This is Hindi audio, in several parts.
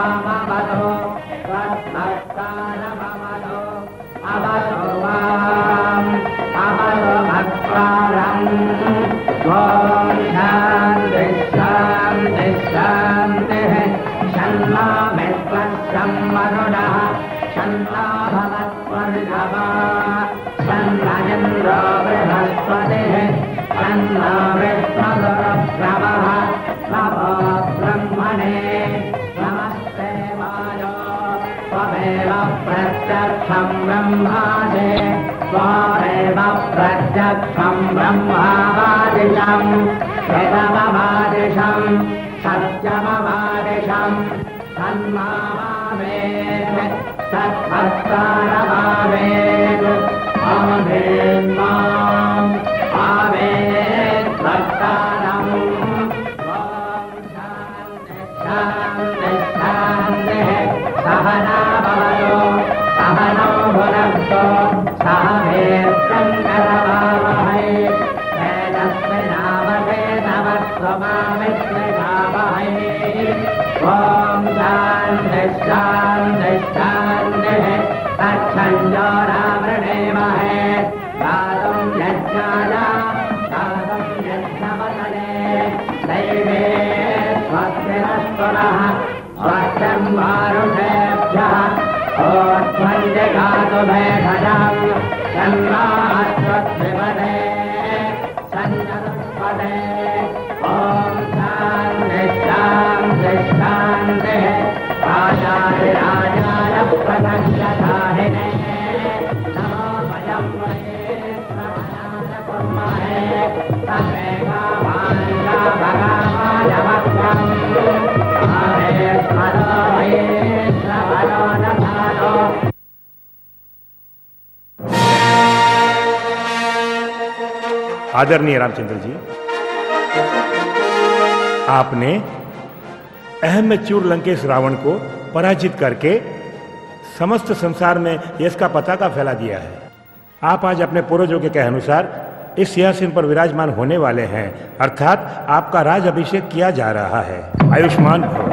मामवधो रत्नस्तानमवधो अवधो वाम् अवधो भक्तारम् ॐ शान्ति शान्ति शान्तिः शन्नो मित्रः शं वरुणः शन्नो भवत्वर्षभा शन्नो इन्द्रो बृहस्पतिः शन्नो विष्णुरुक्रमः नमो ब्रह्मणे नमस्ते वायो त्वमेव प्रत्यक्षं ब्रह्मासि त्वमेव प्रत्यक्षं ब्रह्मावादिशं वेदमवादिशं सत्यमवादिशं तन्मावेत् तत्भक्तारमावेत् आमेन् माम् आवेत् भक्तारम् शान्ति शान्तिः सहना भवतु सहनौ भुनक्तु सह वीर्यं करवावहै तेजस्विनावधेतमस्त्वमाविद्विषावहै ॐ शान्ति शान्ति शान्तिः तच्छन्दोरावृणेमहे गातुं यज्ञाय गातुं यज्ञवदने दैवे स्वस्तिरस्तुनः स्वस्तिं मारुषेभ्यः ओध्वन्दिगातु भेषजं शन्नाश्वत्रिपदे सञ्जनस्पदे ॐ शान्ति शान्ति शान्तिः राजाधिराजाय प्रसन्नदाहिने नमो वयं वये श्रवणाय कुर्महे तमेकामाय भगवाय वक्रम् हरे स्मरो वये श्रवणो दधानो। आदरणीय रामचंद्र जी, आपने अहमचूर लंकेश रावण को पराजित करके समस्त संसार में यश का पताका फैला दिया है। आप आज अपने पूर्वजों के कहे अनुसार इस सिंहासन पर विराजमान होने वाले हैं, अर्थात आपका राज अभिषेक किया जा रहा है। आयुष्मान भव।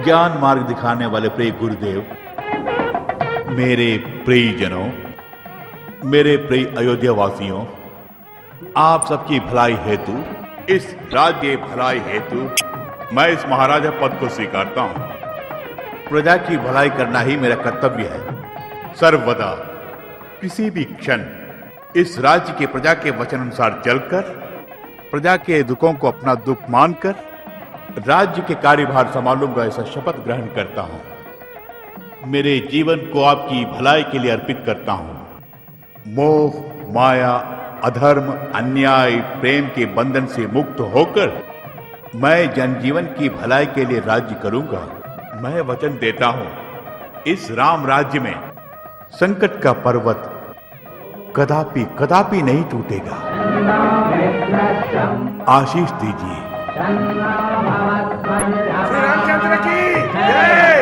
ज्ञान मार्ग दिखाने वाले प्रिय गुरुदेव, मेरे प्रियजनों, मेरे प्रिय अयोध्या वासियों, आप सबकी भलाई हेतु, इस राज्य भलाई हेतु मैं इस महाराजा पद को स्वीकारता हूं। प्रजा की भलाई करना ही मेरा कर्तव्य है। सर्वदा किसी भी क्षण इस राज्य के प्रजा के वचन अनुसार चलकर, प्रजा के दुखों को अपना दुख मानकर राज्य के कार्यभार संभालूंगा, ऐसा शपथ ग्रहण करता हूं। मेरे जीवन को आपकी भलाई के लिए अर्पित करता हूं। मोह, माया, अधर्म, अन्याय, प्रेम के बंधन से मुक्त होकर मैं जनजीवन की भलाई के लिए राज्य करूंगा। मैं वचन देता हूं, इस राम राज्य में संकट का पर्वत कदापि कदापि नहीं टूटेगा। आशीष दीजिए। श्री रामचंद्र की जय।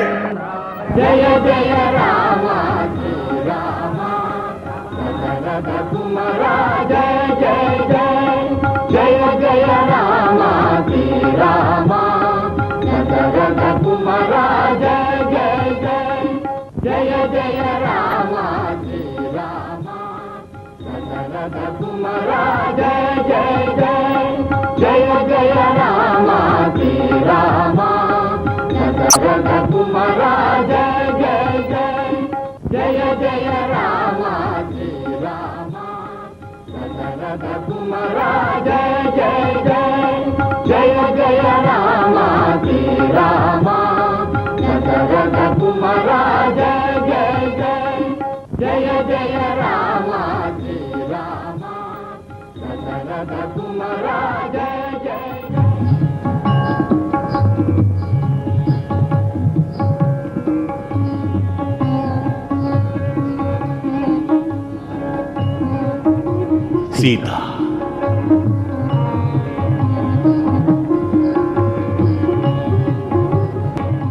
जय जय राम राम कुमारा जय जय जय जय जय राम राम कुमारा जय जय जय जय जय राम राम कुमारा जय जय जय जय जय राम राम कुमारा जय जय जय जय जय राम राम कुमारा जय जय जय जय जय राम राम कुमारा जय जय जय जय जय राम राम कुमारा जय जय सीता।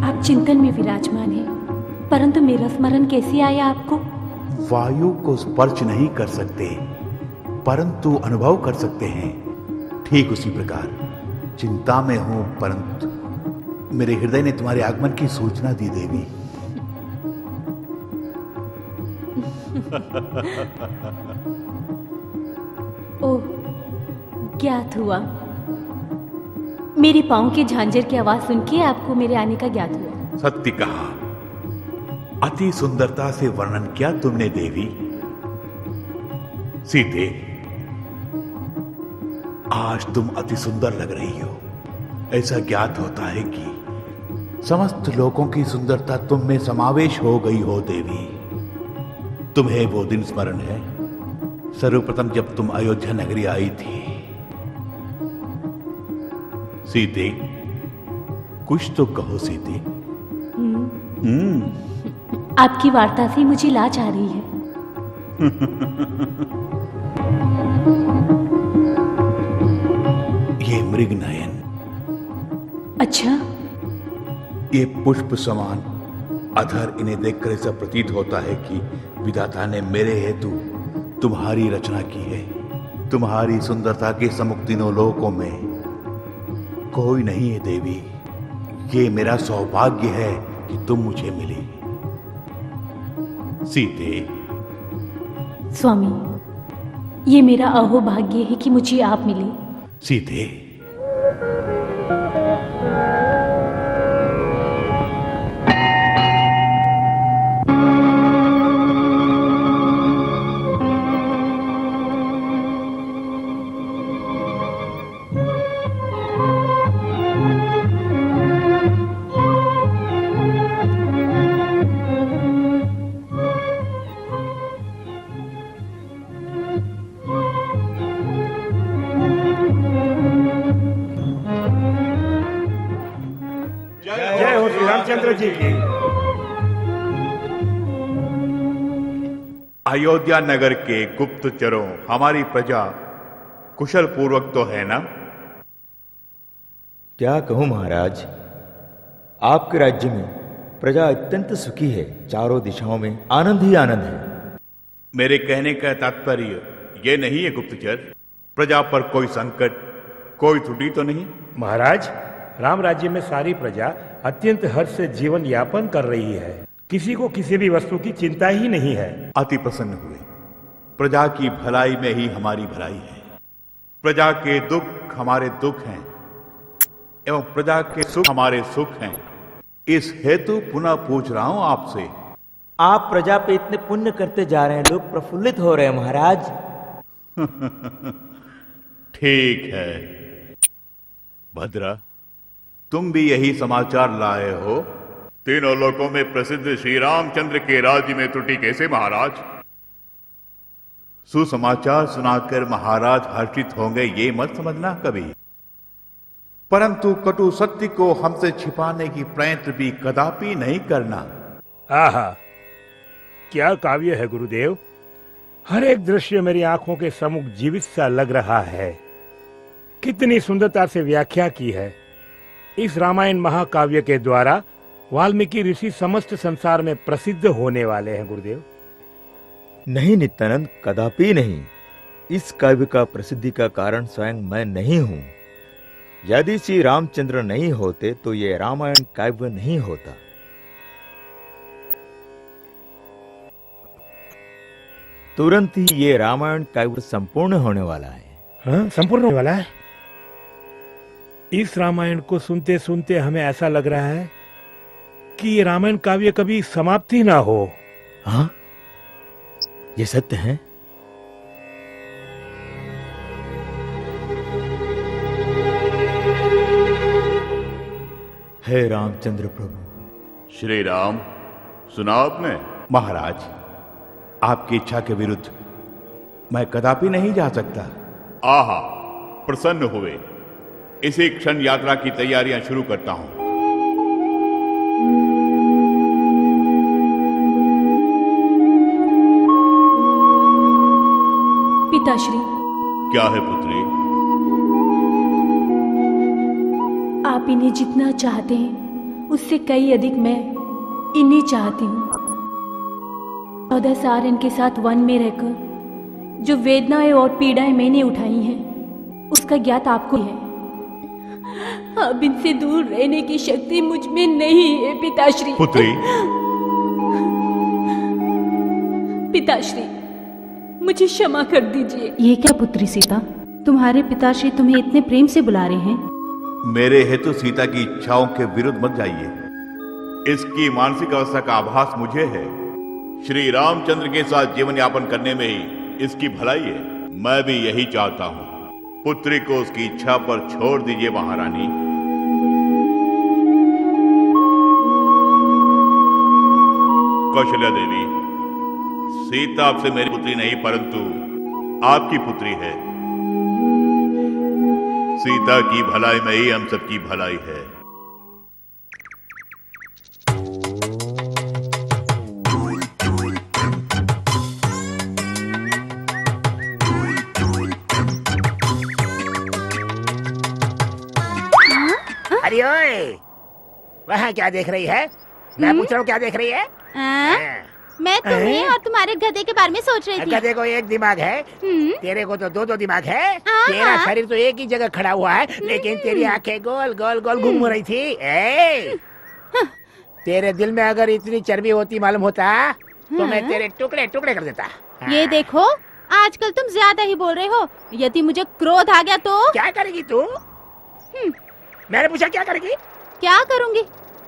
आप चिंतन में विराजमान हैं, परंतु मेरा स्मरण कैसे आया आपको? वायु को स्पर्श नहीं कर सकते, परंतु अनुभव कर सकते हैं। ठीक उसी प्रकार चिंता में हूं, परंतु मेरे हृदय ने तुम्हारे आगमन की सूचना दी देवी। ओह, ज्ञात हुआ। मेरे पाँव के झांझर की आवाज सुन के आपको मेरे आने का ज्ञात हुआ। सत्य कहा, अति सुंदरता से वर्णन किया तुमने देवी। सीते, आज तुम अति सुंदर लग रही हो। ऐसा ज्ञात होता है कि समस्त लोगों की सुंदरता तुम में समावेश हो गई हो देवी। तुम्हें वो दिन स्मरण है सर्वप्रथम जब तुम अयोध्या नगरी आई थी? सीते, कुछ तो कहो सीते। आपकी वार्ता से मुझे लाज आ रही है। ये मृग नयन, अच्छा, ये पुष्प समान अधर, इन्हें देखकर ऐसा प्रतीत होता है कि विधाता ने मेरे हेतु तुम्हारी रचना की है। तुम्हारी सुंदरता के सम्मुख तीनों लोकों में कोई नहीं है देवी। ये मेरा सौभाग्य है कि तुम मुझे मिली। सीते, स्वामी, ये मेरा अहोभाग्य है कि मुझे आप मिले। सीते, जय हो श्री रामचंद्र जी की। अयोध्या नगर के गुप्तचरों, हमारी प्रजा कुशल पूर्वक तो है ना? क्या कहूं महाराज, आपके राज्य में प्रजा अत्यंत सुखी है। चारों दिशाओं में आनंद ही आनंद है। मेरे कहने का तात्पर्य ये नहीं है गुप्तचर, प्रजा पर कोई संकट, कोई त्रुटि तो नहीं? महाराज, राम राज्य में सारी प्रजा अत्यंत हर्ष से जीवन यापन कर रही है। किसी को किसी भी वस्तु की चिंता ही नहीं है। अति प्रसन्न हुए। प्रजा की भलाई में ही हमारी भलाई है। प्रजा के दुख हमारे दुख हैं एवं प्रजा के सुख हमारे सुख हैं। इस हेतु पुनः पूछ रहा हूं आपसे। आप प्रजा पे इतने पुण्य करते जा रहे हैं, लोग प्रफुल्लित हो रहे हैं महाराज। ठीक है भद्रा, तुम भी यही समाचार लाए हो? तीनों लोकों में प्रसिद्ध श्री रामचंद्र के राज्य में त्रुटि कैसे महाराज? सुसमाचार सुनाकर महाराज हर्षित होंगे ये मत समझना कभी, परंतु कटु सत्य को हमसे छिपाने की प्रयत्न भी कदापि नहीं करना। आहा, क्या काव्य है गुरुदेव। हर एक दृश्य मेरी आंखों के सम्मुख जीवित सा लग रहा है। कितनी सुंदरता से व्याख्या की है। इस रामायण महाकाव्य के द्वारा वाल्मीकि ऋषि समस्त संसार में प्रसिद्ध होने वाले हैं गुरुदेव। नहीं नित्यानंद, कदापि नहीं। इस काव्य का प्रसिद्धि का कारण स्वयं मैं नहीं हूं। यदि श्री रामचंद्र नहीं होते तो ये रामायण काव्य नहीं होता। तुरंत ही ये रामायण काव्य संपूर्ण होने वाला है। हाँ, संपूर्ण होने वाला है। इस रामायण को सुनते सुनते हमें ऐसा लग रहा है कि ये रामायण काव्य कभी समाप्ति ना हो। हाँ, ये सत्य है। हे रामचंद्र प्रभु। श्री राम, सुना आपने? महाराज, आपकी इच्छा के विरुद्ध मैं कदापि नहीं जा सकता। आहा, प्रसन्न हुए। इसी क्षण यात्रा की तैयारियां शुरू करता हूं। पिताश्री। क्या है पुत्री? आप इन्हें जितना चाहते हैं उससे कई अधिक मैं इन्हें चाहती हूँ। 14 साल इनके साथ वन में रहकर जो वेदनाएं और पीड़ाएं मैंने उठाई हैं, उसका ज्ञात आपको है। अब इनसे दूर रहने की शक्ति मुझ में नहीं है पिताश्री। पुत्री, पिताश्री, मुझे क्षमा कर दीजिए। ये क्या पुत्री सीता, तुम्हारे पिताश्री तुम्हें इतने प्रेम से बुला रहे हैं। मेरे हेतु सीता की इच्छाओं के विरुद्ध मत जाइए। इसकी मानसिक अवस्था का आभास मुझे है। श्री रामचंद्र के साथ जीवन यापन करने में ही इसकी भलाई है। मैं भी यही चाहता हूं। पुत्री को उसकी इच्छा पर छोड़ दीजिए महारानी। कौशल्या देवी, सीता आपसे मेरी पुत्री नहीं परंतु आपकी पुत्री है। सीता की भलाई में ही हम सबकी भलाई है। अरे ओए, वहाँ क्या देख रही है? मैं पूछ रहा हूँ क्या देख रही है? मैं तुम्हें और तुम्हारे गधे के बारे में सोच रही थी। गधे को एक दिमाग है, तेरे को तो दो दो दिमाग है। तेरा शरीर तो एक ही जगह खड़ा हुआ है, लेकिन तेरी आंखें गोल गोल गोल घूम रही थी। तेरे दिल में अगर इतनी चर्बी होती मालूम होता तो मैं तेरे टुकड़े टुकड़े कर देता। ये देखो, आजकल तुम ज्यादा ही बोल रहे हो। यदि मुझे क्रोध आ गया तो क्या करेगी तू? मैंने पूछा क्या करेगी? क्या करूँगी?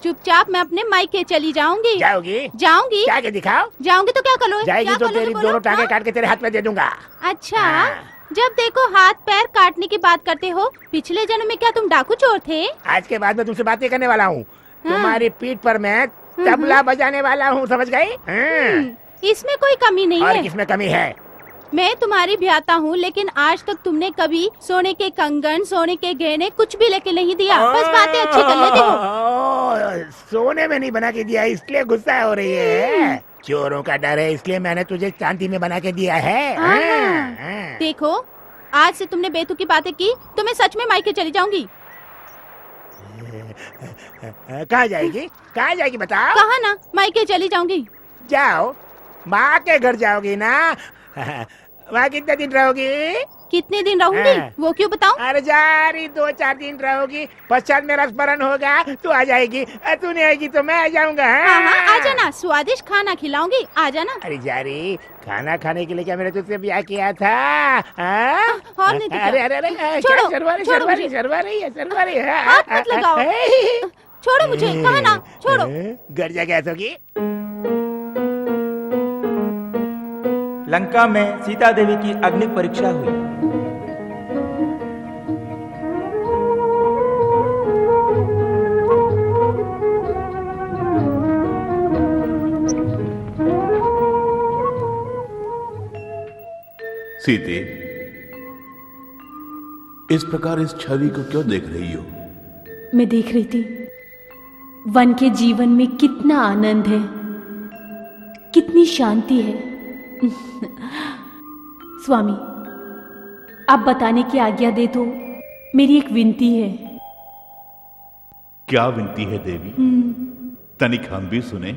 चुपचाप मैं अपने मायके चली जाऊंगी। जाऊंगी क्या के दिखाओ? जाऊंगी तो क्या करोगे? जाएगी तो तेरी दोनों टांगे काट के तेरे हाथ में दे दूंगा। अच्छा, जब देखो हाथ पैर काटने की बात करते हो। पिछले जन्म में क्या तुम डाकू चोर थे? आज के बाद मैं तुमसे बातें करने वाला हूँ। तुम्हारी पीठ पर मैं तबला बजाने वाला हूँ, समझ गई? इसमें कोई कमी नहीं है। और किसमें कमी है? मैं तुम्हारी भ्याता हूँ, लेकिन आज तक तुमने कभी सोने के कंगन, सोने के गहने कुछ भी लेके नहीं दिया। बस बातें अच्छी कर लेते हो। सोने में नहीं बना के दिया, इसलिए गुस्सा हो रही है। चोरों का डर है, इसलिए मैंने तुझे चांदी में बना के दिया है। देखो, आज से तुमने बेतुकी बातें की तो मैं सच में मायके चली जाऊंगी। कहाँ जाएगी? कहाँ जाएगी बताओ? कहा ना, मायके चली जाऊंगी। जाओ, माँ के घर जाओगी ना? वहाँ कितने दिन रहोगी? कितने दिन रहूंगी वो क्यों बताऊं? अरे जा रही 2-4 दिन रहोगी, पश्चात मेरा स्मरण होगा तू आ जाएगी। तू नहीं आएगी तो मैं आ जाऊंगा। हाँ, आ जाना, स्वादिष्ट खाना खिलाऊंगी, आ जाना। अरे जा रही, खाना खाने के लिए क्या मैंने तुझसे ब्याह किया था? और नहीं तो क्या? अरे अरे अरे, छोड़ो, शर्मा रही है। हाथ मत लगाओ। छोड़ो मुझे, कहा ना, छोड़ो। घर जा कैसे होगी? लंका में सीता देवी की अग्नि परीक्षा हुई। सीते, इस प्रकार इस छवि को क्यों देख रही हो? मैं देख रही थी वन के जीवन में कितना आनंद है, कितनी शांति है। स्वामी, आप बताने की आज्ञा दे तो मेरी एक विनती है। क्या विनती है देवी? तनिक हम भी सुने।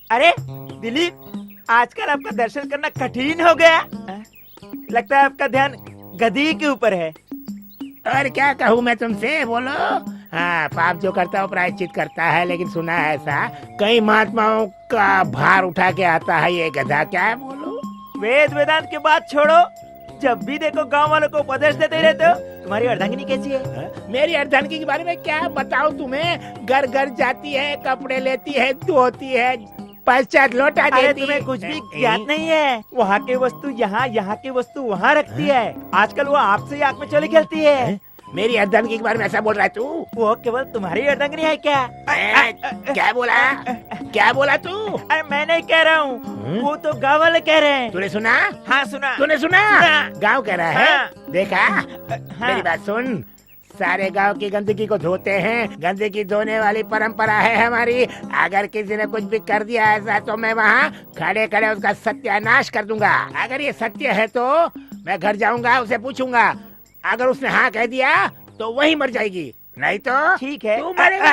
अरे दिलीप, आजकल आपका दर्शन करना कठिन हो गया। लगता है आपका ध्यान गधी के ऊपर है। और क्या कहूँ मैं तुमसे, बोलो। हाँ, पाप जो करता है वो प्रायश्चित करता है, लेकिन सुना है ऐसा कई महात्माओं का भार उठा के आता है ये गधा। क्या है बोलो? वेद वेदांत की बात छोड़ो, जब भी देखो गांव वालों को उपदेश देते रहते हो। तुम्हारी अर्धांगिनी कैसी है? मेरी अर्धांगिनी के बारे में क्या बताऊं तुम्हें? घर घर जाती है, कपड़े लेती है, धोती है, पश्चात लौटा देती है। तुम्हें कुछ भी ज्ञान नहीं है। वहाँ की वस्तु यहाँ, यहाँ की वस्तु वहाँ रखती है। आजकल वो आपसे ही आँख में चली खेलती है। मेरी अर्धांगिनी के बारे में ऐसा बोल रहा है तू? वो केवल तुम्हारी अर्धांगिनी है क्या? क्या बोला तू? अरे मैं नहीं कह रहा हूँ, वो तो गाँव वाले कह रहे हैं। तूने सुना? हाँ सुना। तूने सुना? गाँव कह रहा है? हाँ। देखा? हाँ। मेरी बात सुन, सारे गांव की गंदगी को धोते हैं। गंदगी धोने वाली परंपरा है हमारी। अगर किसी ने कुछ भी कर दिया ऐसा तो मैं वहाँ खड़े खड़े उसका सत्यानाश कर दूंगा। अगर ये सत्य है तो मैं घर जाऊंगा, उसे पूछूंगा। अगर उसने हाँ कह दिया तो वही मर जाएगी, नहीं तो ठीक है तू मरेगा।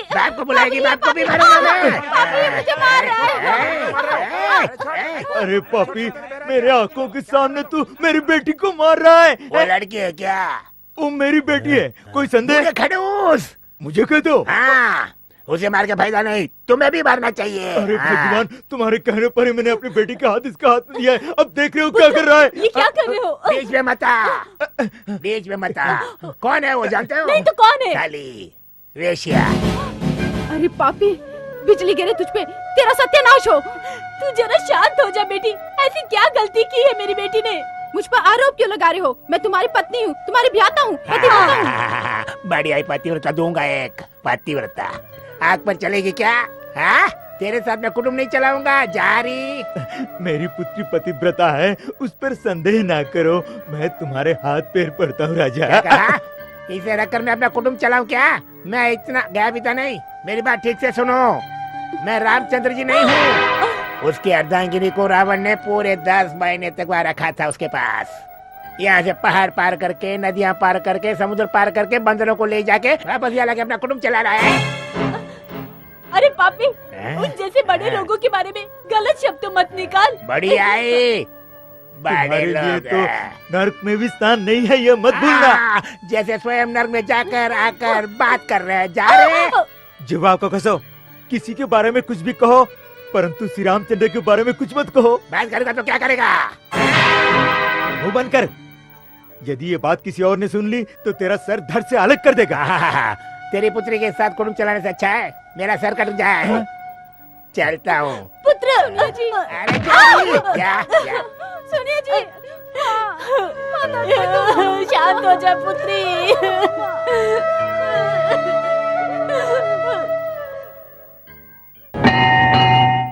बाप को बुलाएगी, बाप को भी मारूंगा मैं। मुझे मार रहा है। अरे पापी, मेरे आंखों के सामने तू मेरी बेटी को मार रहा है। वो लड़की है क्या? वो मेरी बेटी है, कोई संदेह? खड़ूस, मुझे कह दो। हाँ, उसे मार के फायदा नहीं, तुम्हें भी मारना चाहिए। अरे भगवान, तुम्हारे कहने पर ही मैंने अपनी बेटी का हाथ इसका हाथ में दिया है। अब देख रहे हो क्या कर रहा है? ये क्या कर रहे हो? बीच में मत आ, बीच में मत आ। कौन है वो, जानते हो? नहीं तो कौन है? काली वेश्या। अरे पापी, बिजली गिरे तुझ पे, तेरा सत्यानाश हो। तू जरा शांत हो जा बेटी। ऐसी क्या गलती की है मेरी बेटी ने? मुझ पर आरोप क्यों लगा रहे हो? मैं तुम्हारी पत्नी हूँ, तुम्हारी ब्याता हूँ, पतिव्रता हूँ। बढ़िया ही पतिव्रता दूंगा, एक पतिव्रता। आग पर चलेगी क्या? हाँ, तेरे साथ मैं कुटुंब नहीं चलाऊंगा, जारी। मेरी पुत्री पतिव्रता है, उस पर संदेह ना करो। मैं तुम्हारे हाथ पैर पड़ता हूँ राजा। क्या कहा? इसे रखकर मैं अपना कुटुंब चलाऊं क्या? मैं इतना गया पिता नहीं। मेरी बात ठीक से सुनो, मैं रामचंद्र जी नहीं हूँ। उसकी अर्धांगिनी को रावण ने पूरे 10 महीने तक वहाँ रखा था उसके पास। यहाँ से पहाड़ पार करके, नदियाँ पार करके, समुद्र पार करके, बंदरों को ले जाके वापस यहाँ लाके अपना कुटुंब चला रहा है। अरे पापी, उन जैसे बड़े लोगों के बारे में गलत शब्द मत निकाल। बड़ी आई, बड़े लिए लोग तो नर्क में भी स्थान नहीं है, ये मत भूलना। जैसे स्वयं नर्क में जाकर आकर बात कर रहे हैं, जा रहे। जुबान को कसो, किसी के बारे में कुछ भी कहो, परंतु श्री रामचंद्र के बारे में कुछ मत कहो। बात करेगा तो क्या करेगा? मुंह बंद कर। यदि ये बात किसी और ने सुन ली तो तेरा सर धड़ से अलग कर देगा। तेरी पुत्री के साथ कुटुंब चलाने से अच्छा है मेरा सर कट जाए। चलता हूँ। पुत्र, सुनिए जी। अरे क्या? सुनिए जी। शांत हो जा पुत्री।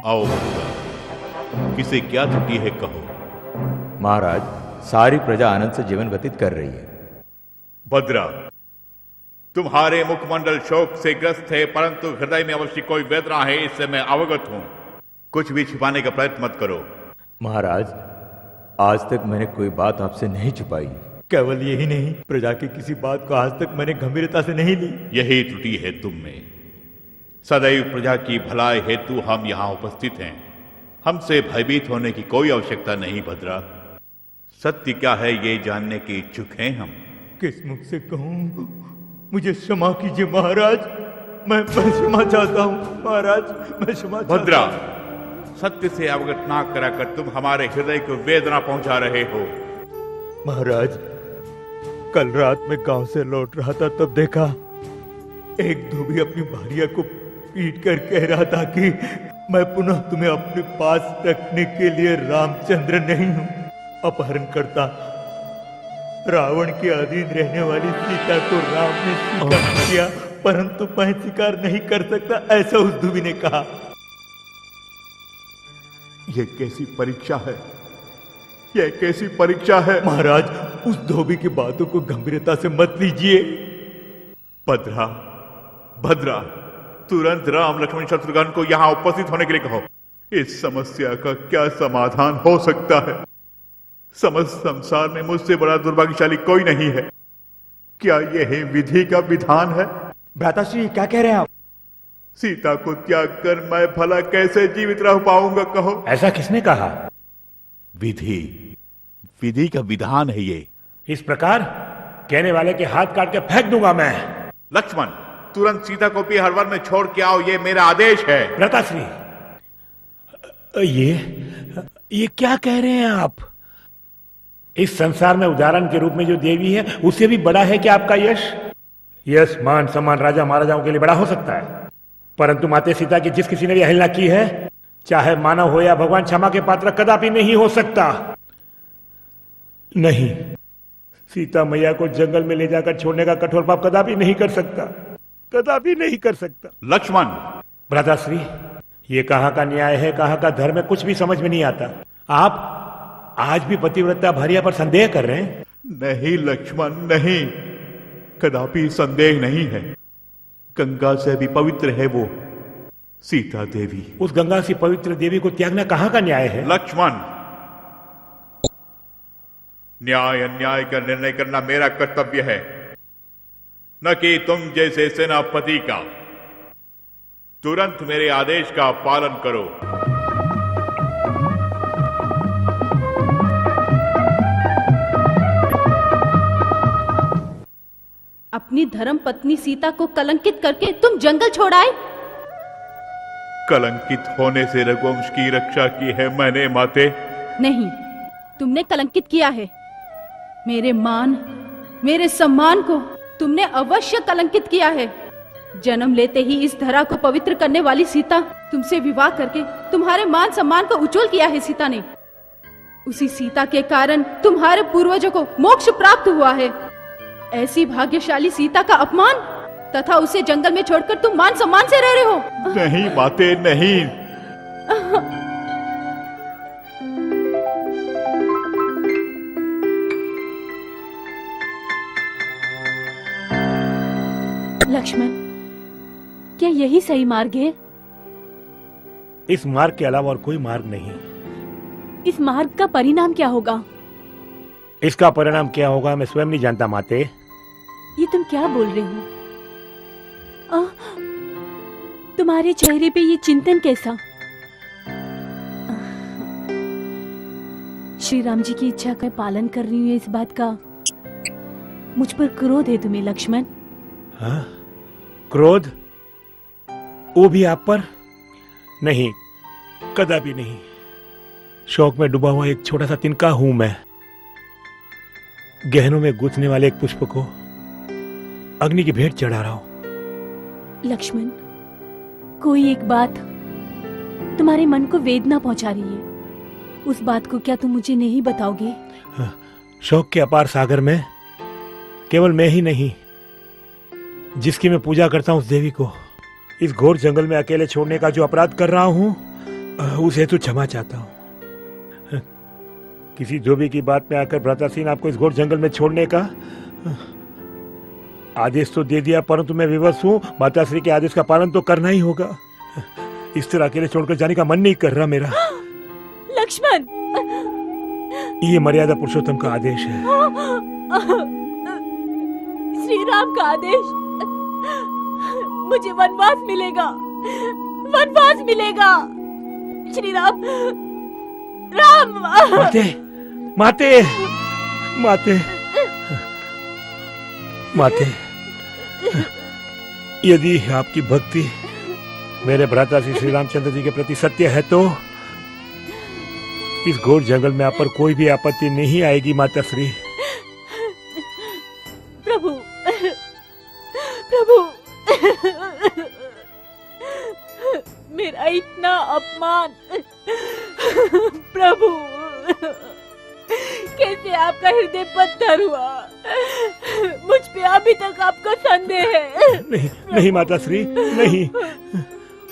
आओ, किसे क्या त्रुटि है कहो। महाराज, सारी प्रजा आनंद से जीवन व्यतीत कर रही है। भद्रा, तुम्हारे मुखमंडल शोक से ग्रस्त है, परंतु हृदय में अवश्य कोई वेदना है, इससे मैं अवगत हूं। कुछ भी छिपाने का प्रयत्न मत करो। महाराज, आज तक मैंने कोई बात आपसे नहीं छुपाई। केवल यही नहीं, प्रजा की किसी बात को आज तक मैंने गंभीरता से नहीं ली। यही त्रुटि है तुम में। सदैव प्रजा की भलाई हेतु हम यहाँ उपस्थित हैं। हमसे भयभीत होने की कोई आवश्यकता नहीं भद्रा। सत्य क्या है ये जानने के इच्छुक हैं हम। किस मुख से कहूं? मुझे क्षमा कीजिए महाराज, मैं क्षमा चाहता हूँ महाराज, मैं क्षमा भद्रा, सत्य से अवगत ना कराकर तुम हमारे हृदय को वेदना पहुंचा रहे हो। महाराज, कल रात में गांव से लौट रहा था, तब देखा एक धोबी अपनी भारिया को पीट कर कह रहा था कि मैं पुनः तुम्हें अपने पास रखने के लिए रामचंद्र नहीं हूं, अपहरणकर्ता। रावण के अधीन रहने वाली सीता को राम ने स्वीकार किया, परंतु मैं स्वीकार नहीं कर सकता, ऐसा उस धोबी ने कहा। यह कैसी परीक्षा है, यह कैसी परीक्षा है। महाराज, उस धोबी की बातों को गंभीरता से मत लीजिए। भद्रा, भद्रा, तुरंत राम लक्ष्मण शत्रुघ्न को यहाँ उपस्थित होने के लिए कहो। इस समस्या का क्या समाधान हो सकता है? समस्त संसार में मुझसे बड़ा दुर्भाग्यशाली कोई नहीं है। क्या यह विधि का विधान है? भ्राताश्री, क्या कह रहे हैं आप? सीता को त्याग कर मैं भला कैसे जीवित रह पाऊंगा कहो? ऐसा किसने कहा? विधि, विधि का विधान है ये। इस प्रकार कहने वाले के हाथ काट के फेंक दूंगा मैं। लक्ष्मण, तुरंत सीता को भी हरवर में छोड़ के आओ, ये मेरा आदेश है। भ्राताश्री, ये क्या कह रहे हैं आप? इस संसार में उदाहरण के रूप में जो देवी है, उससे भी बड़ा है क्या आपका यश? यश, मान, सम्मान राजा महाराजाओं के लिए बड़ा हो सकता है, परंतु माते सीता की जिस किसी ने भी अवहेलना की है, चाहे मानव हो या भगवान, क्षमा के पात्र कदापि नहीं हो सकता। नहीं, सीता मैया को जंगल में ले जाकर छोड़ने का कठोर पाप कदापि नहीं कर सकता, कदापि नहीं कर सकता। लक्ष्मण, भ्राताश्री, ये कहाँ का न्याय है, कहाँ का धर्म है, कुछ भी समझ में नहीं आता। आप आज भी पतिव्रता भारिया पर संदेह कर रहे हैं? नहीं लक्ष्मण, नहीं, कदापि संदेह नहीं है। गंगा से भी पवित्र है वो सीता देवी। उस गंगा सी पवित्र देवी को त्यागना कहाँ का न्याय है? लक्ष्मण, न्याय अन्याय का निर्णय करना मेरा कर्तव्य है, न कि तुम जैसे सेनापति का। तुरंत मेरे आदेश का पालन करो। अपनी धर्म पत्नी सीता को कलंकित करके तुम जंगल छोड़ आए। कलंकित होने से रघुवंश की रक्षा की है मैंने माते। नहीं, तुमने कलंकित किया है। मेरे मान, मेरे सम्मान को तुमने अवश्य कलंकित किया है। जन्म लेते ही इस धरा को पवित्र करने वाली सीता तुमसे विवाह करके तुम्हारे मान सम्मान को उज्जवल किया है सीता ने। उसी सीता के कारण तुम्हारे पूर्वजों को मोक्ष प्राप्त हुआ है। ऐसी भाग्यशाली सीता का अपमान तथा उसे जंगल में छोड़कर तुम मान सम्मान से रह रहे हो। नहीं माते, नहीं। लक्ष्मण, क्या यही सही मार्ग है? इस मार्ग के अलावा और कोई मार्ग नहीं। इस मार्ग का परिणाम क्या होगा? इसका परिणाम क्या होगा मैं स्वयं नहीं जानता माते। ये तुम क्या बोल रहे हो? तुम्हारे चेहरे पे ये चिंतन कैसा? श्री राम जी की इच्छा का पालन कर रही हूँ, इस बात का मुझ पर क्रोध है तुम्हें लक्ष्मण? हाँ? क्रोध? वो भी आप पर? नहीं, कदापि नहीं। शौक में डूबा हुआ एक छोटा सा तिनका हूं मैं। गहनों में गूंथने वाले एक पुष्प को अग्नि की भेंट चढ़ा रहा हूं। लक्ष्मण, कोई एक बात तुम्हारे मन को वेदना पहुंचा रही है। उस बात को क्या तुम मुझे नहीं बताओगे? शौक के अपार सागर में केवल मैं ही नहीं, जिसकी मैं पूजा करता हूं उस देवी को इस घोर जंगल में अकेले छोड़ने का जो अपराध कर रहा हूं, उस हेतु क्षमा चाहता हूं। किसी धोबी की बात में आकर भ्रातासीन आपको इस घोर जंगल में छोड़ने का आदेश तो दे दिया, परंतु मैं विवश हूं। माताश्री के आदेश का पालन तो करना ही होगा। इस तरह अकेले छोड़कर जाने का मन नहीं कर रहा मेरा। लक्ष्मण, ये मर्यादा पुरुषोत्तम का आदेश है। श्री राम का आदेश। मुझे वनवास मिलेगा, वनवास मिलेगा। श्री राम, राम। माते, माते, माते, माते, यदि आपकी भक्ति मेरे भ्राता श्री रामचंद्र जी के प्रति सत्य है तो इस घोर जंगल में आप पर कोई भी आपत्ति नहीं आएगी माता श्री। प्रभु, प्रभु, मेरा इतना अपमान। प्रभु, कैसे आपका हृदय पत्थर हुआ? मुझ पे अभी तक आपका संदेह है? नहीं, नहीं माता श्री, नहीं।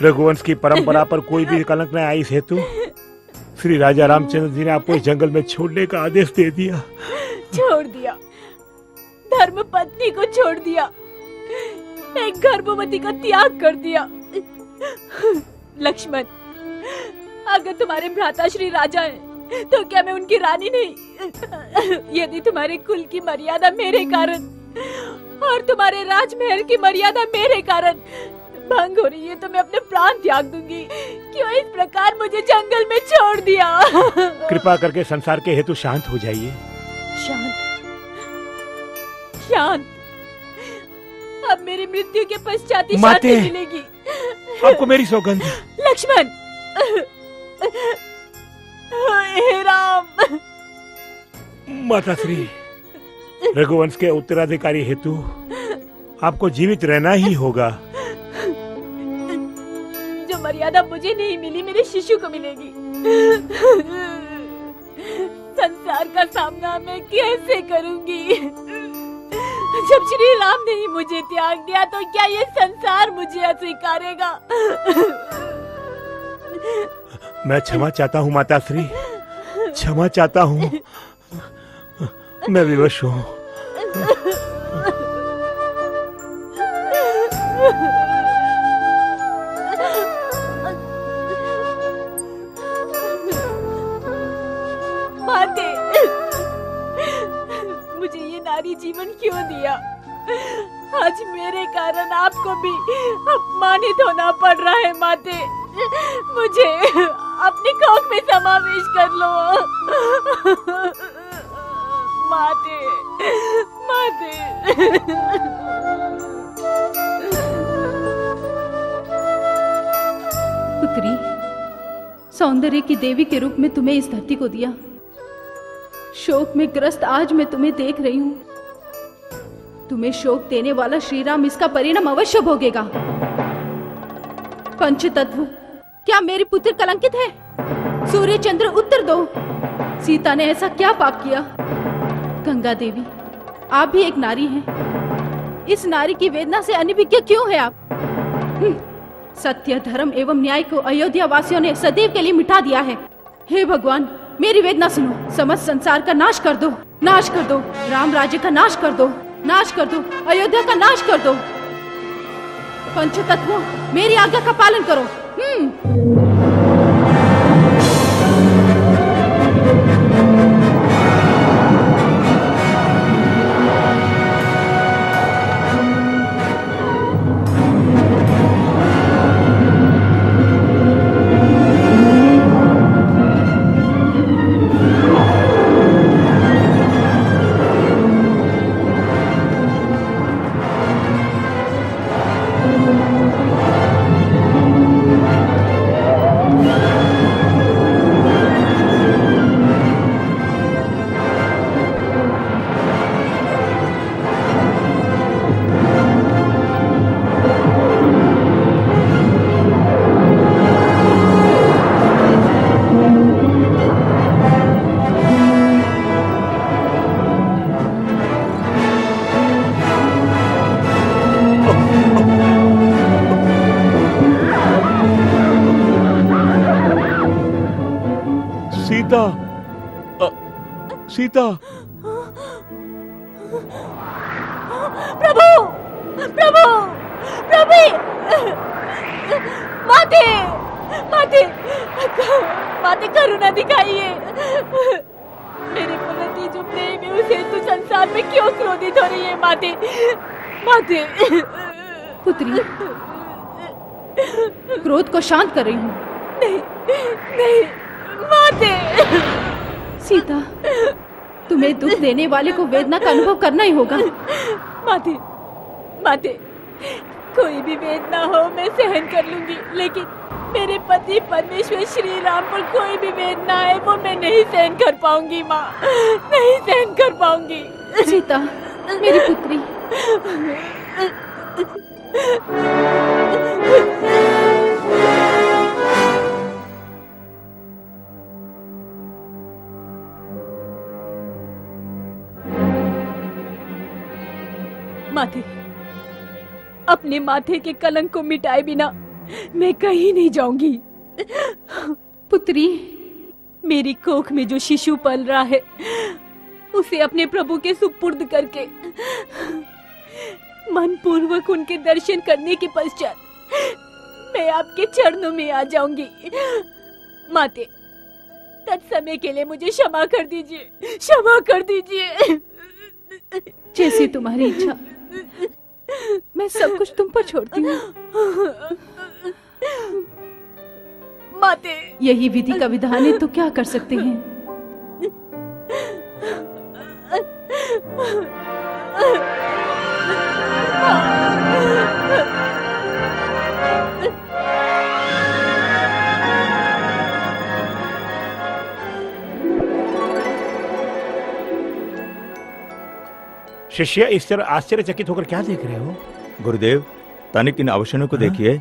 रघुवंश की परंपरा पर कोई भी कलंक न आई इस हेतु श्री राजा रामचंद्र जी ने आपको इस जंगल में छोड़ने का आदेश दे दिया। छोड़ दिया? धर्म पत्नी को छोड़ दिया, एक गर्भवती का त्याग कर दिया। लक्ष्मण, अगर तुम्हारे भ्राता श्री राजा हैं, तो क्या मैं उनकी रानी नहीं? यदि तुम्हारे कुल की मर्यादा मेरे कारण और तुम्हारे राजमहल की मर्यादा मेरे कारण भंग हो रही है, तो मैं अपने प्राण त्याग दूंगी। क्यों इस प्रकार मुझे जंगल में छोड़ दिया? कृपा करके संसार के हेतु शांत हो जाइए। शांत, शांत। अब मेरी मृत्यु के पश्चात ही शांति मिलेगी। आपको मेरी सौगंध। लक्ष्मण, हे राम। माता श्री, रघुवंश के उत्तराधिकारी हेतु आपको जीवित रहना ही होगा। जो मर्यादा मुझे नहीं मिली मेरे शिशु को मिलेगी। संसार का सामना मैं कैसे करूंगी? जब श्री राम ने ही मुझे त्याग दिया, तो क्या ये संसार मुझे अस्वीकारेगा? मैं क्षमा चाहता हूँ माता श्री, क्षमा चाहता हूँ। मैं विवश हूँ। माते, मुझे ये नारी जीवन क्यों दिया? आज मेरे कारण आपको भी अपमानित होना पड़ रहा है माते। मुझे अपनी कोख में समावेश कर लो माते, माते। पुत्री, सौंदर्य की देवी के रूप में तुम्हें इस धरती को दिया। शोक में ग्रस्त आज मैं तुम्हें देख रही हूँ। तुम्हें शोक देने वाला श्री राम इसका परिणाम अवश्य भोगेगा। पंचतत्व, क्या मेरी पुत्र कलंकित है? सूर्य चंद्र उत्तर दो। सीता ने ऐसा क्या पाप किया? गंगा देवी, आप भी एक नारी हैं। इस नारी की वेदना से अनभिज्ञ क्यों है आप? सत्य, धर्म एवं न्याय को अयोध्या वासियों ने सदैव के लिए मिटा दिया है। हे भगवान, मेरी वेदना सुनो। समस्त संसार का नाश कर दो, नाश कर दो। राम राज्य का नाश कर दो, नाश कर दो। अयोध्या का नाश कर दो। पंचतत्वों, मेरी आज्ञा का पालन करो। सीता, सीता। प्रभु, प्रभु, प्रभु, माते, माते, माते करुणा दिखाइए। मेरे प्रति जो प्रेम है उसे तो संसार में क्यों क्रोधित हो रही है माते, माते। पुत्री, क्रोध को शांत कर रही हूँ। नहीं, नहीं माते। सीता, तुम्हें दुख देने वाले को वेदना का अनुभव करना ही होगा। माते, माते, कोई भी वेदना हो मैं सहन कर लूंगी, लेकिन मेरे पति परमेश्वर श्री राम पर कोई भी वेदना है वो मैं नहीं सहन कर पाऊंगी माँ, नहीं सहन कर पाऊंगी। सीता, मेरी पुत्री। माथे, अपने माथे के कलंक को मिटाए बिना मैं कहीं नहीं जाऊंगी। पुत्री, मेरी कोख में जो शिशु पल रहा है उसे अपने प्रभु के सुपुर्द करके मन पूर्वक उनके दर्शन करने के पश्चात मैं आपके चरणों में आ जाऊंगी। माते, तत्समय के लिए मुझे क्षमा कर दीजिए, क्षमा कर दीजिए। जैसी तुम्हारी इच्छा, मैं सब कुछ तुम पर छोड़ती हूँ। माते, यही विधि का विधान है तो क्या कर सकते हैं। शिष्य, इस तरह आश्चर्यचकित होकर क्या देख रहे हो? गुरुदेव, तनिक इन आभूषणों को देखिए।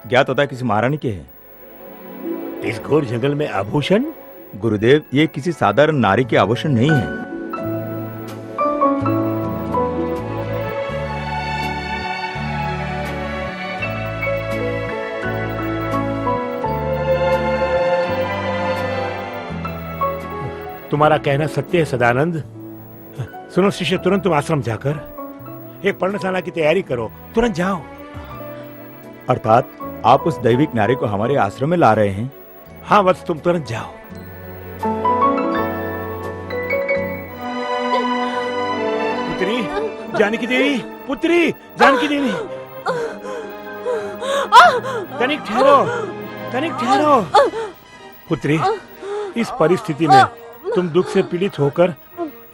ज्ञात होता है किसी महारानी के हैं। इस घोर जंगल में आभूषण? गुरुदेव, ये किसी साधारण नारी के आभूषण नहीं है। तुम्हारा कहना सत्य है सदानंद। सुनो शिष्य, तुरंत तुम आश्रम जाकर एक पर्णशाला की तैयारी करो, तुरंत जाओ। अर्थात आप उस दैविक नारी को हमारे आश्रम में ला रहे हैं? हाँ वत्स, तुम तुरंत जाओ। पुत्री जानकी देवी, पुत्री जानकी देवी। तनिक ठहरो, तनिक ठहरो। पुत्री, इस परिस्थिति में तुम दुख से पीड़ित होकर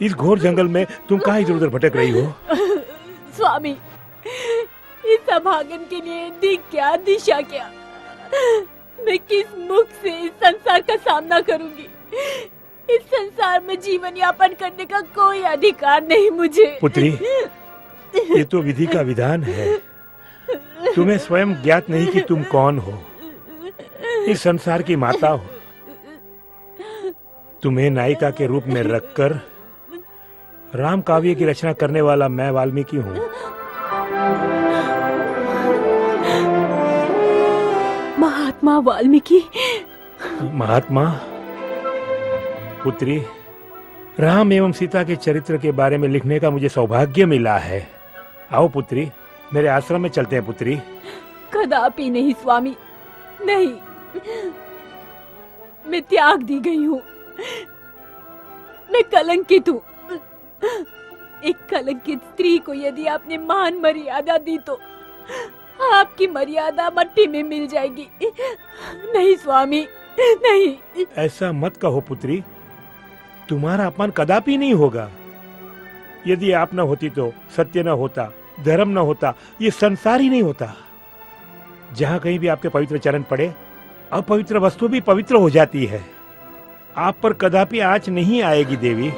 इस घोर जंगल में तुम कहाँ इधर उधर भटक रही हो? स्वामी, इस अभागन के लिए दिख क्या दिशा क्या, मैं किस मुख से इस संसार का सामना करूंगी? इस संसार में जीवन यापन करने का कोई अधिकार नहीं मुझे। पुत्री, ये तो विधि का विधान है। तुम्हें स्वयं ज्ञात नहीं कि तुम कौन हो। इस संसार की माता हो। तुम्हें नायिका के रूप में रखकर राम काव्य की रचना करने वाला मैं वाल्मीकि हूँ। महात्मा वाल्मीकि? महात्मा? पुत्री, राम एवं सीता के चरित्र के बारे में लिखने का मुझे सौभाग्य मिला है। आओ पुत्री, मेरे आश्रम में चलते हैं पुत्री। कदापि नहीं स्वामी, नहीं। मैं त्याग दी गई हूँ। मैं कलंकित हूँ। एक कलंकित स्त्री को यदि आपने मान मर्यादा दी तो आपकी मर्यादा मट्टी में मिल जाएगी। नहीं स्वामी, नहीं। ऐसा मत कहो पुत्री, तुम्हारा अपमान कदापि नहीं होगा। यदि आप न होती तो सत्य न होता, धर्म न होता, ये संसार ही नहीं होता। जहाँ कहीं भी आपके पवित्र चरण पड़े, अपवित्र वस्तु भी पवित्र हो जाती है। आप पर कदापि आँच नहीं आएगी देवी।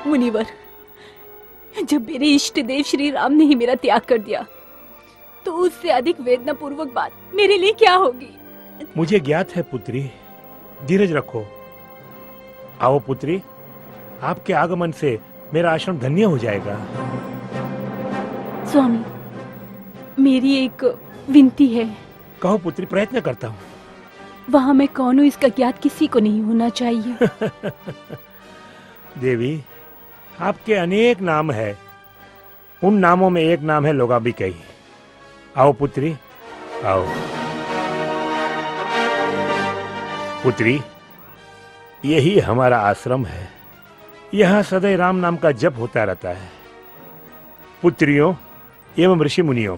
मुनिवर, जब मेरे इष्ट देव श्री राम ने ही मेरा त्याग कर दिया, तो उससे अधिक वेदना पूर्वक बात मेरे लिए क्या होगी? मुझे ज्ञात है पुत्री, धीरज रखो। आओ पुत्री, आपके आगमन से मेरा आश्रम धन्य हो जाएगा। स्वामी, मेरी एक विनती है। कहो पुत्री, प्रयत्न करता हूँ। वहाँ मैं कौन हूँ इसका ज्ञात किसी को नहीं होना चाहिए। देवी, आपके अनेक नाम है। उन नामों में एक नाम है लोगाबिकई। आओ पुत्री, आओ। पुत्री, यही हमारा आश्रम है। यहाँ सदैव राम नाम का जप होता रहता है। पुत्रियों एवं ऋषि मुनियों,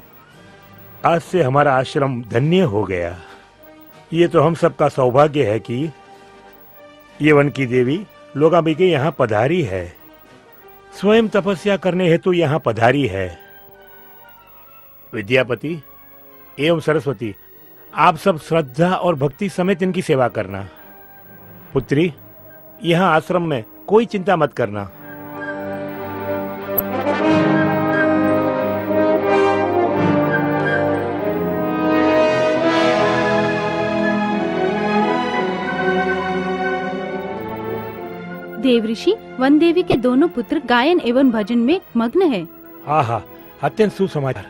आज से हमारा आश्रम धन्य हो गया। ये तो हम सबका सौभाग्य है कि ये वन की देवी लोगाबिकई यहाँ पधारी है। स्वयं तपस्या करने हेतु यहाँ पधारी है। विद्यापति एवं सरस्वती, आप सब श्रद्धा और भक्ति समेत इनकी सेवा करना। पुत्री, यहाँ आश्रम में कोई चिंता मत करना। देव ऋषि, वन देवी के दोनों पुत्र गायन एवं भजन में मग्न है। हाँ हाँ, अत्यंत सुसमाचार।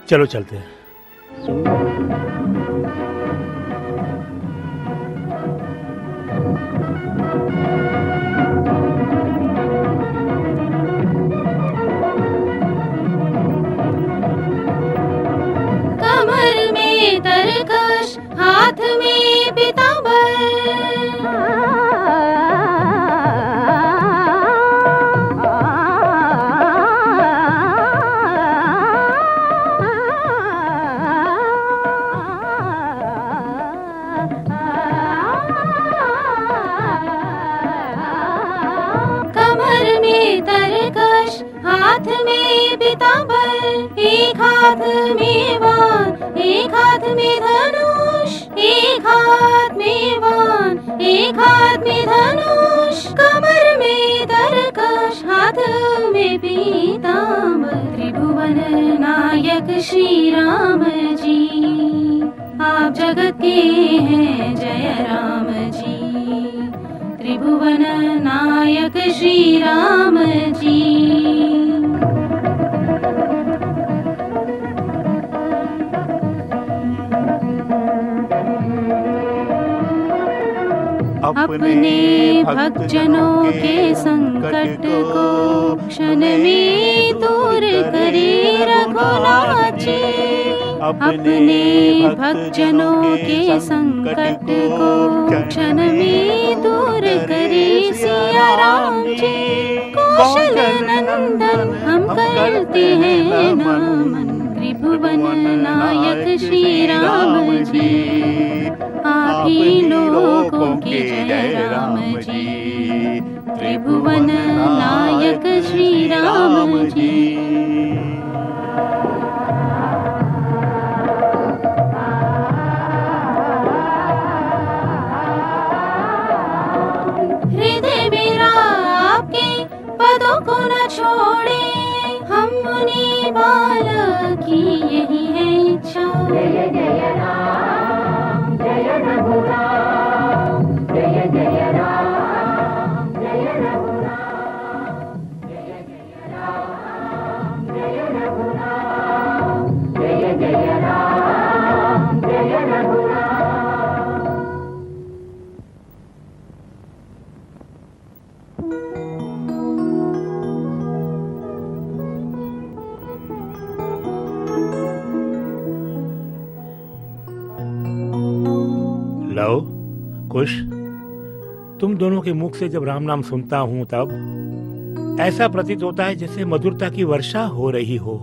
चलो चलते हैं। कमर में तरकश, हाथ में पीताम्बर, कमर में तरकश, हाथ में पीताम्बर, एक हाथ में बाण, एक हाथ में धनुष, एक हाथ में बाण, एक हाथ में धनुष, कमर में तरकश, हाथ में पीताम्बर। त्रिभुवन नायक श्री राम जी, आप जगत के हैं जय राम जी। त्रिभुवन नायक श्री राम जी। अपने भक्तजनों के संकट को क्षण में दूर करे रघुनाथ जी। अपने भक्तजनों के संकट को क्षण में दूर करे सिया राम जी। कौशल नंदन हम करते हैं नमन, त्रिभुवन नायक श्री राम जी, आप ही लोगों के जय राम जी। त्रिभुवन नायक श्री राम जी। हृदय मेरा आपके पदों को न छोड़े, हम मुनि बालक की यही है इच्छा। जय जय राम जय रघुराम, जय जय राम जय रघुराम, जय जय राम जय रघुराम, जय जय राम जय रघुराम। लो कुश, तुम दोनों के मुख से जब राम नाम सुनता हूँ तब ऐसा प्रतीत होता है जैसे मधुरता की वर्षा हो रही हो।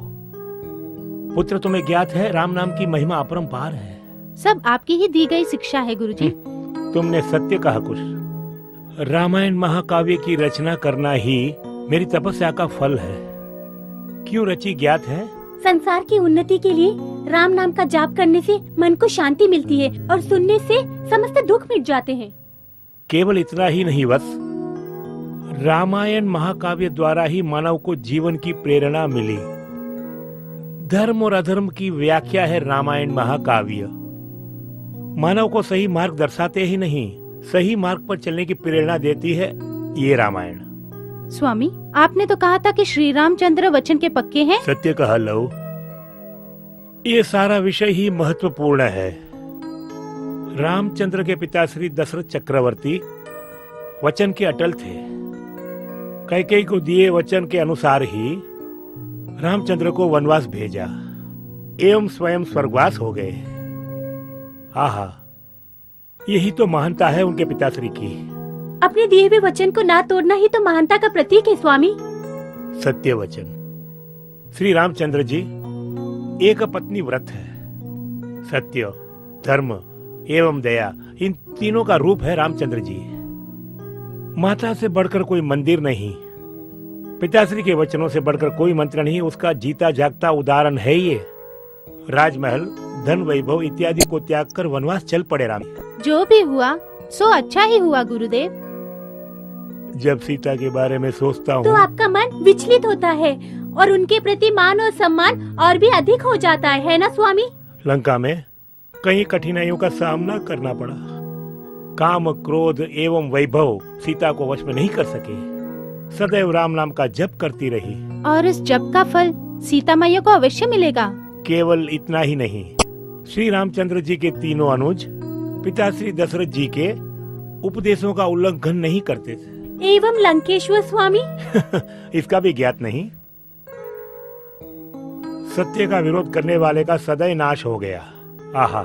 पुत्र, तुम्हें ज्ञात है राम नाम की महिमा अपरंपार है। सब आपकी ही दी गई शिक्षा है गुरुजी। तुमने सत्य कहा कुश। रामायण महाकाव्य की रचना करना ही मेरी तपस्या का फल है। क्यों रची ज्ञात है? संसार की उन्नति के लिए राम नाम का जाप करने से मन को शांति मिलती है और सुनने से समस्त दुख मिट जाते हैं। केवल इतना ही नहीं बस, रामायण महाकाव्य द्वारा ही मानव को जीवन की प्रेरणा मिली। धर्म और अधर्म की व्याख्या है रामायण महाकाव्य। मानव को सही मार्ग दर्शाते ही नहीं, सही मार्ग पर चलने की प्रेरणा देती है ये रामायण। स्वामी, आपने तो कहा था कि श्री रामचंद्र वचन के पक्के हैं। सत्य कहा लव। ये सारा विषय ही महत्वपूर्ण है। रामचंद्र के पिता श्री दशरथ चक्रवर्ती वचन के अटल थे। कैकेयी को दिए वचन के अनुसार ही रामचंद्र को वनवास भेजा एवं स्वयं स्वर्गवास हो गए। आहा, यही तो महानता है उनके पिताश्री की। अपने दिए हुए वचन को ना तोड़ना ही तो महानता का प्रतीक है स्वामी। सत्य वचन। श्री रामचंद्र जी एक पत्नी व्रत है। सत्य, धर्म एवं दया, इन तीनों का रूप है रामचंद्र जी। माता से बढ़कर कोई मंदिर नहीं, पिताश्री के वचनों से बढ़कर कोई मंत्र नहीं। उसका जीता जागता उदाहरण है ये। राजमहल, धन वैभव इत्यादि को त्याग कर वनवास चल पड़े राम। जो भी हुआ सो अच्छा ही हुआ गुरुदेव। जब सीता के बारे में सोचता हूँ तो आपका मन विचलित होता है और उनके प्रति मान और सम्मान और भी अधिक हो जाता है ना स्वामी? लंका में कई कठिनाइयों का सामना करना पड़ा। काम, क्रोध एवं वैभव सीता को वश में नहीं कर सके। सदैव राम नाम का जप करती रही। और इस जप का फल सीता मैया को अवश्य मिलेगा। केवल इतना ही नहीं, श्री रामचंद्र जी के तीनों अनुज पिता श्री दशरथ जी के उपदेशों का उल्लंघन नहीं करते थे। एवं लंकेश्वर स्वामी? इसका भी ज्ञात नहीं। सत्य का विरोध करने वाले का सदैव नाश हो गया। आहा,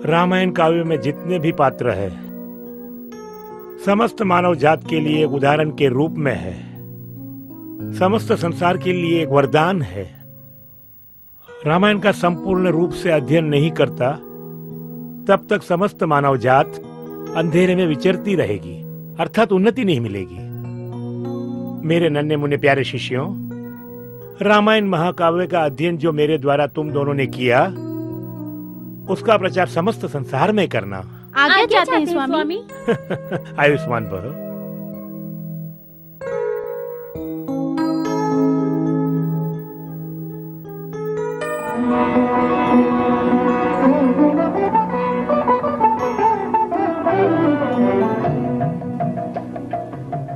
रामायण काव्य में जितने भी पात्र है समस्त मानव जात के लिए एक उदाहरण के रूप में है। समस्त संसार के लिए एक वरदान है। रामायण का संपूर्ण रूप से अध्ययन नहीं करता तब तक समस्त मानव जात अंधेरे में विचरती रहेगी, अर्थात उन्नति नहीं मिलेगी। मेरे नन्हे मुन्ने प्यारे शिष्यों, रामायण महाकाव्य का अध्ययन जो मेरे द्वारा तुम दोनों ने किया, उसका प्रचार समस्त संसार में करना। आगे जाते हैं स्वामी। आयुष्मान भव।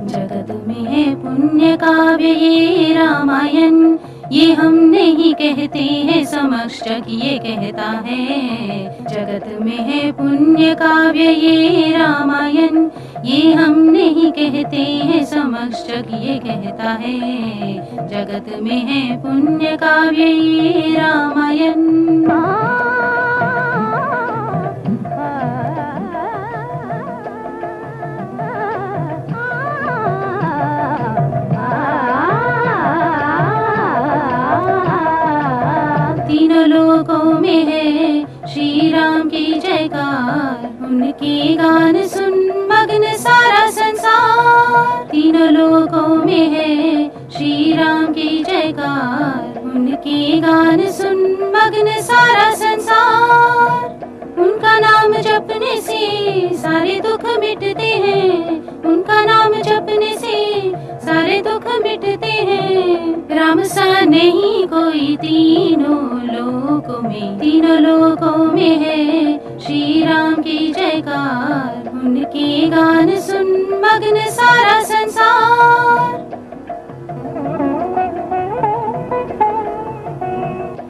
जगत में है पुण्य काव्य ये रामायण, ये हम नहीं कहते हैं समक्ष जग ये कहता है। जगत में है पुण्य काव्य ये रामायण, ये हम नहीं कहते हैं समक्ष जग ये कहता है। जगत में है पुण्य काव्य ये रामायण। लोकों में है श्री राम की जयकार, उनके गान सुन मग्न सारा संसार। तीनों लोकों में है श्री राम की जयकार, उनके गान सुन मग्न सारा संसार। उनका नाम जपने से सारे दुख मिटते हैं, उनका नाम जपने से सारे दुख मिटते हैं। राम सा नहीं कोई तीनों लोकों में, तीनों लोकों में है श्री राम की जयकार, उनके गान सुन मग्न सारा संसार।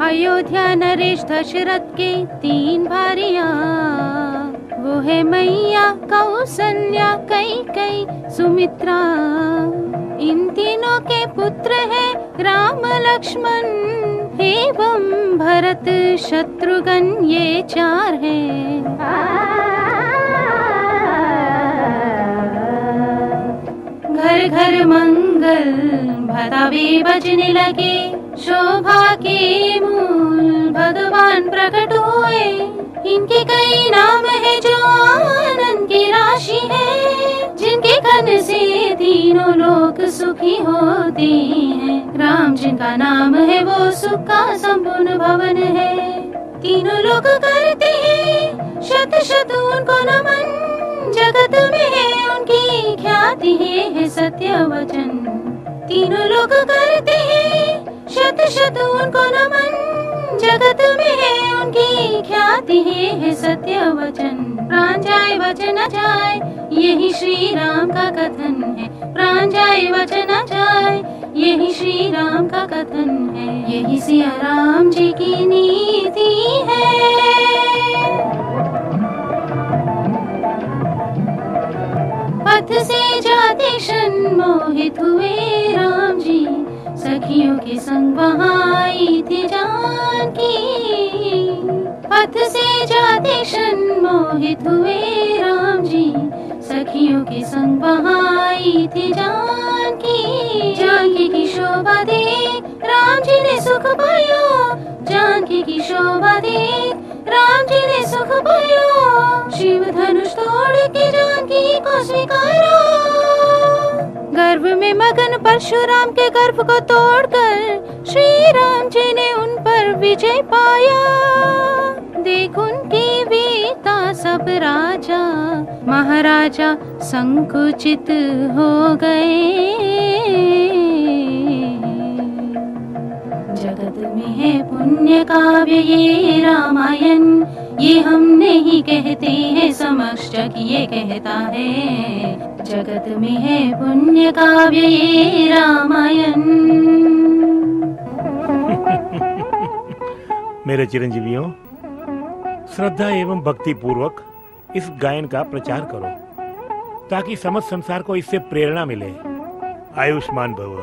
अयोध्या नरेश दशरथ के 3 भारियां, वो है मैया कौसल्या कैकेयी सुमित्रा। इन तीनों के पुत्र है राम लक्ष्मण एवं भरत शत्रुघ्न, ये 4 हैं। घर घर मंगल भतावे बजने लगे, शोभा के मूल भगवान प्रकट हुए। इनके कई नाम है जो आनंद की राशि है, जिनके घन से तीनों लोक सुखी होते हैं। राम जिनका नाम है वो सुख का संपूर्ण भवन है। तीनों लोग करते हैं शत शत उनको नमन, जगत में है उनकी ख्याति है सत्य वचन। तीनों लोग करते हैं शत शत उनको नमन, जगत में है उनकी ख्याति है सत्य वचन। प्राण जाए वचन न जाए, यही श्री राम का कथन है। प्राण जाए वचन न जाए, यही श्री राम का कथन है। यही सिया राम जी की नीति है। पथ से जाते क्षण मोहित हुए राम जी, सखियों के संग वहाँ आई थी जानकी। पथ से जाते क्षण मोहित हुए राम जी, सखियों के संग वहाँ आई थी जानकी। जानकी की शोभा देख राम जी ने सुख पाया, जानकी की शोभा देख राम जी ने सुख पाया। शिव धनुष तोड़ के जानकी को स्वीकारा, गर्भ में मगन परशुराम के गर्भ को तोड़कर श्री राम जी ने उन पर विजय पाया। देख उनकी वीरता सब राजा महाराजा संकुचित हो गए। जगत में है पुण्य काव्य ये रामायण, ये हम नहीं कहते हैं समक्ष जग ये कहता है। जगत में है पुण्य काव्य ये रामायण। मेरे चिरंजीवियों, श्रद्धा एवं भक्ति पूर्वक इस गायन का प्रचार करो, ताकि समस्त संसार को इससे प्रेरणा मिले। आयुष्मान भव।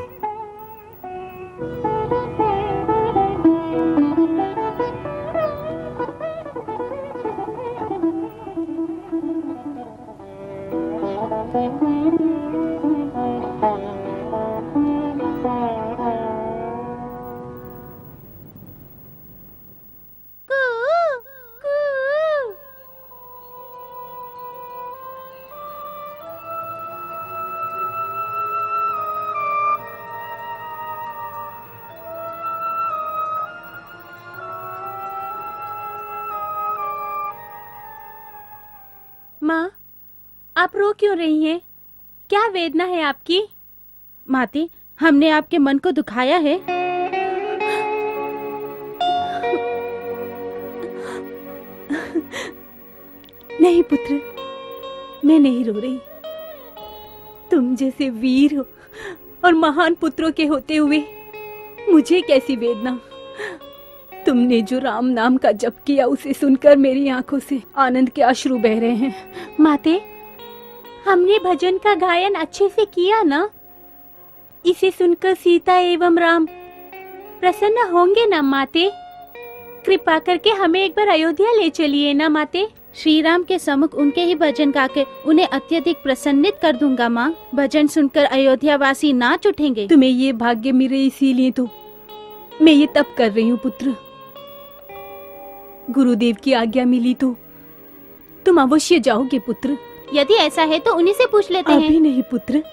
माँ, आप रो क्यों रही हैं? क्या वेदना है आपकी? माती, हमने आपके मन को दुखाया है। नहीं पुत्र, मैं नहीं रो रही। तुम जैसे वीर हो और महान पुत्रों के होते हुए मुझे कैसी वेदना। तुमने जो राम नाम का जप किया उसे सुनकर मेरी आंखों से आनंद के अश्रु बह रहे हैं। माते, हमने भजन का गायन अच्छे से किया ना? इसे सुनकर सीता एवं राम प्रसन्न होंगे ना माते? कृपा करके हमें एक बार अयोध्या ले चलिए ना माते। श्री राम के सम्मुख उनके ही भजन गाकर उन्हें अत्यधिक प्रसन्नित कर दूंगा माँ। भजन सुनकर अयोध्या वासी नाच उठेंगे। तुम्हें ये भाग्य मिले इसीलिए तो मैं ये तप कर रही हूँ पुत्र। गुरुदेव की आज्ञा मिली तो तुम अवश्य जाओगे पुत्र। यदि ऐसा है तो उन्हीं से पूछ लेते अभी हैं। नहीं पुत्र,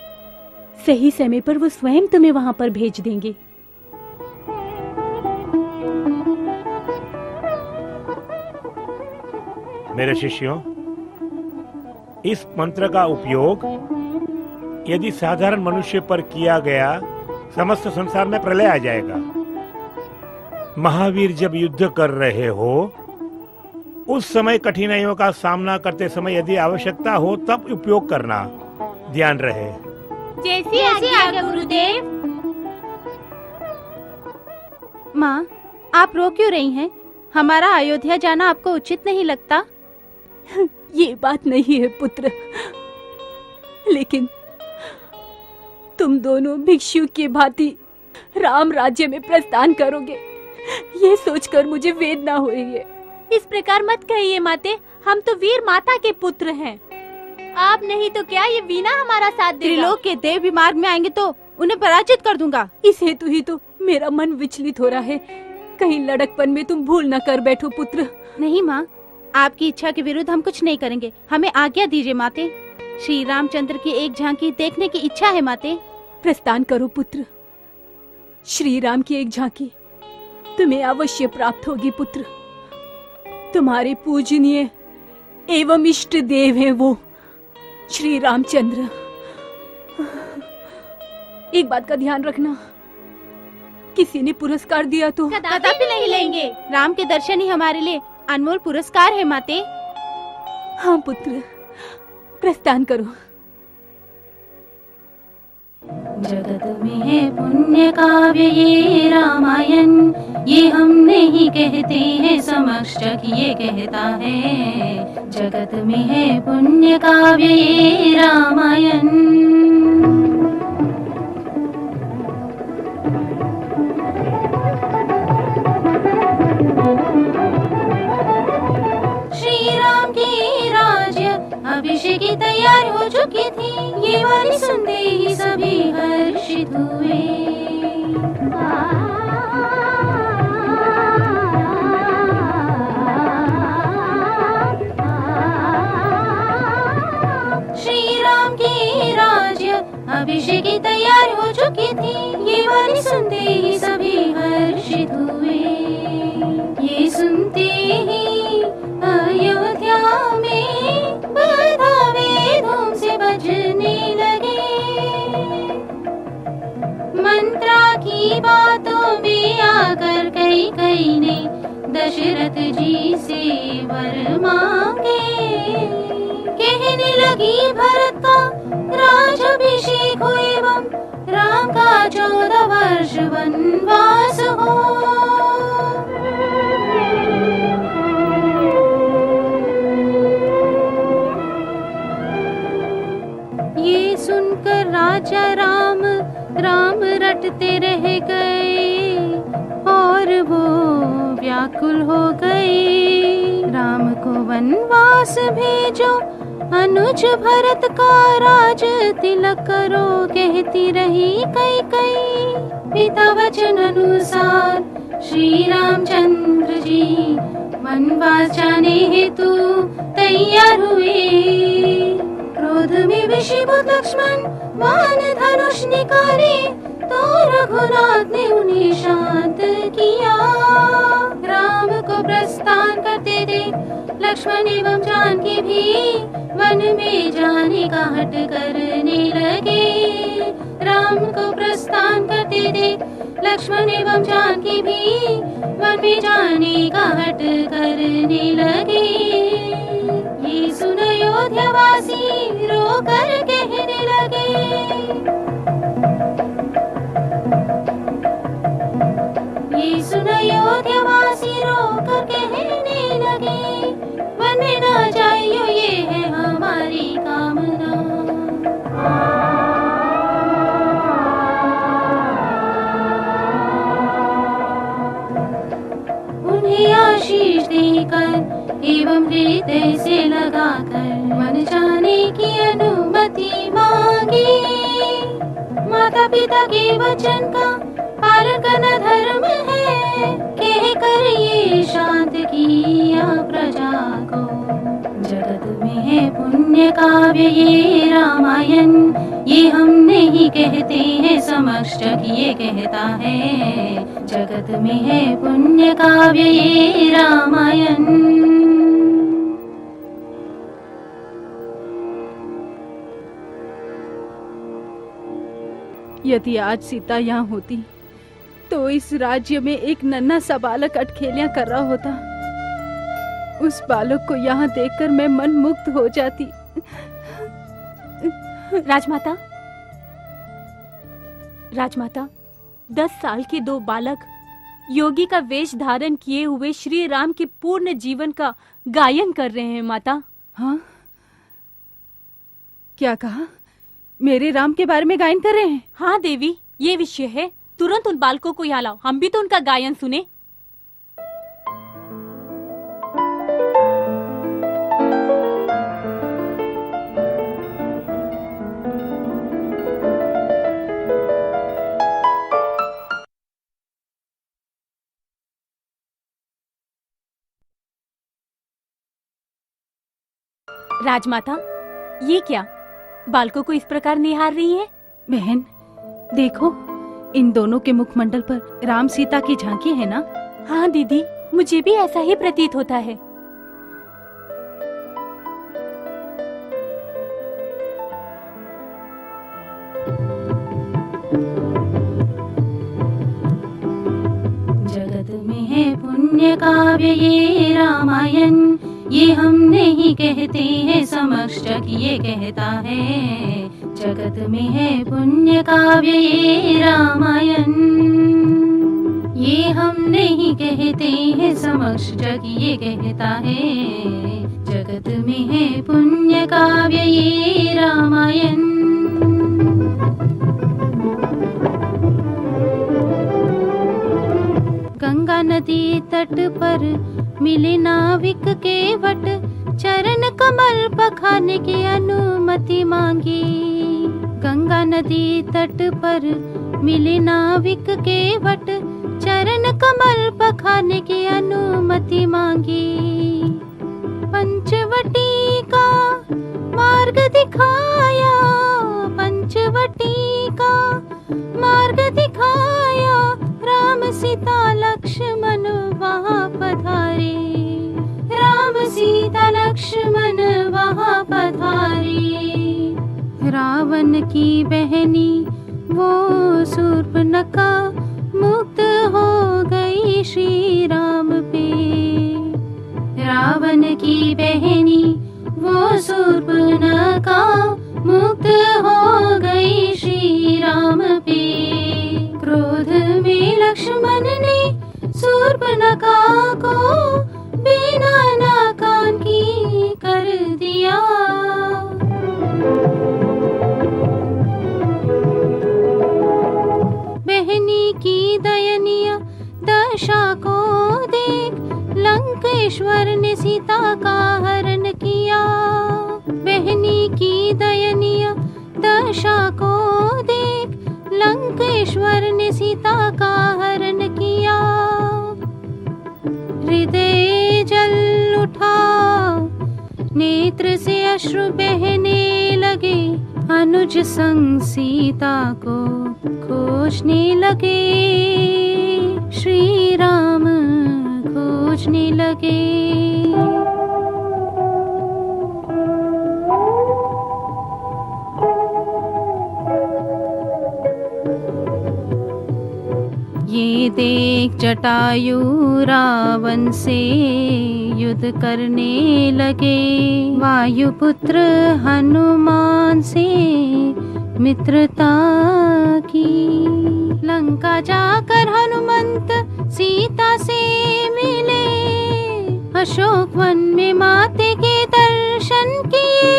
सही समय पर वो स्वयं तुम्हें वहां पर भेज देंगे। मेरे शिष्यों, इस मंत्र का उपयोग यदि साधारण मनुष्य पर किया गया समस्त संसार में प्रलय आ जाएगा। महावीर जब युद्ध कर रहे हो उस समय कठिनाइयों का सामना करते समय यदि आवश्यकता हो तब उपयोग करना, ध्यान रहे। जैसी आज्ञा गुरुदेव। माँ, आप रो क्यों रही हैं? हमारा अयोध्या जाना आपको उचित नहीं लगता? ये बात नहीं है पुत्र, लेकिन तुम दोनों भिक्षु की भांति राम राज्य में प्रस्थान करोगे, ये सोचकर मुझे वेदना हो रही है। इस प्रकार मत कहिए माते, हम तो वीर माता के पुत्र हैं। आप नहीं तो क्या ये वीणा हमारा साथ देगा। त्रिलोक के देव भी मार्ग में आएंगे तो उन्हें पराजित कर दूंगा। इस हेतु ही तो मेरा मन विचलित हो रहा है, कहीं लड़कपन में तुम भूल न कर बैठो पुत्र। नहीं माँ, आपकी इच्छा के विरुद्ध हम कुछ नहीं करेंगे। हमें आज्ञा दीजिए माते। श्री रामचंद्र की एक झांकी देखने की इच्छा है माते। प्रस्थान करो पुत्र, श्री राम की एक झांकी तुम्हें अवश्य प्राप्त होगी पुत्र। तुम्हारे पूजनीय एवं इष्ट देव हैं वो श्री रामचंद्र। एक बात का ध्यान रखना, किसी ने पुरस्कार दिया तो कदापि नहीं लेंगे। राम के दर्शन ही हमारे लिए अनमोल पुरस्कार है माते। हाँ पुत्र, प्रस्थान करो। जगत में है पुण्य काव्य ये रामायण, ये हम नहीं कहते हैं समक्ष कि ये कहता है। जगत में है पुण्य काव्य ये रामायण। श्री राम की राज्य अभिषेक की तैयार हो चुकी थी, ये वाणी सुनते ही सभी हर्षित हुए। श्री राम की राज्य अभिषेक की तैयार हो चुकी थी, ये वाणी सुनते ही सभी हर्षित हुए। ये सुनते ही अयोध्या में बधावे धूम से बजने लगे। मंत्रा की बातों में आकर कई ने दशरथ जी से वर मांगे। कहने लगी भरत का राजाभिषेक हो एवं राम का 14 वर्ष वनवास हो। ये सुनकर राजा राम रटते रह गए और वो व्याकुल हो गए। राम को वनवास भेजो, अनुज भरत का राज तिलक करो, कहती रही कई पिता वचन अनुसार श्री रामचंद्र जी वनवास जाने हेतु तैयार हुए। क्रोध में विषीभूत लक्ष्मण बाण धनुष निकाले, तो रघुनाथ ने उन्हें शांत किया। राम को प्रस्थान करते देख लक्ष्मण एवं जानकी भी वन में जाने का हट करने लगे। राम को प्रस्थान करते देख लक्ष्मण एवं जानकी भी वन में जाने का हट करने लगे। ये सुन अयोध्यावासी रो कर कहने लगे। ये सुन अयोध्यावासी रो कर कहने लगे, वन न जाइयो ये है हमारी कामना। उन्हें आशीष देकर एवं हृदय से लगाकर वन जाने की अनुमति मांगी। माता पिता के वचन का पालन करना धर्म है, कहकर ये शांत की है पुण्य काव्य ये रामायण, ये हम नहीं कहते हैं समक्ष जग ये कहता है। जगत में है पुण्य काव्य ये रामायण। यदि आज सीता यहाँ होती तो इस राज्य में एक नन्हा सा बालक अटखेलियां कर रहा होता। उस बालक को यहाँ देखकर मैं मन मुग्ध हो जाती। राजमाता, राजमाता, 10 साल के 2 बालक योगी का वेश धारण किए हुए श्री राम के पूर्ण जीवन का गायन कर रहे हैं माता। हाँ, क्या कहा? मेरे राम के बारे में गायन कर रहे हैं? हाँ देवी, ये विषय है। तुरंत उन बालकों को यहाँ लाओ, हम भी तो उनका गायन सुने। राजमाता, ये क्या? बालकों को इस प्रकार निहार रही है? बहन देखो, इन दोनों के मुखमंडल पर राम सीता की झांकी है ना? हाँ दीदी, मुझे भी ऐसा ही प्रतीत होता है। जगत में है पुण्य काव्य ये रामायण, ये हम नहीं कहते हैं समक्ष जग ये कहता है। जगत में है पुण्य काव्य ये रामायण, ये हम नहीं कहते हैं समक्ष जग ये कहता है। जगत में है पुण्य काव्य ये रामायण। गंगा नदी तट पर मिले नाविक के वट, चरण कमल पखाने की अनुमति मांगी। गंगा नदी तट पर मिले नाविक के वट, चरण कमल पखाने की अनुमति मांगी। पंचवटी का मार्ग दिखाया, पंचवटी का मार्ग दिखाया, राम सीता लक्ष्मण वहाँ पधारे। राम सीता लक्ष्मण वहाँ पधारे। रावण की बहनी वो शूर्पणखा मुक्त हो गई श्री राम पे। रावण की बहनी वो शूर्पणखा मुक्त हो गई श्री राम पे। क्रोध में लक्ष्मण ने शूर्पणखा को बिना नाकान की कर दिया। बहनी की दयनीय दशा को देख लंकेश्वर ने सीता का हरण किया। बहनी की दयनीय दशा को देख लंकेश्वर ने सीता का हरण किया। हृदय जल उठा, नेत्र से अश्रु बहने लगे। अनुज संग सीता को खोजने लगे, श्री राम खोजने लगे। ये देख जटायु रावण से युद्ध करने लगे। वायुपुत्र हनुमान से मित्रता की। लंका जाकर हनुमंत सीता से मिले, अशोक वन में माते के दर्शन किए।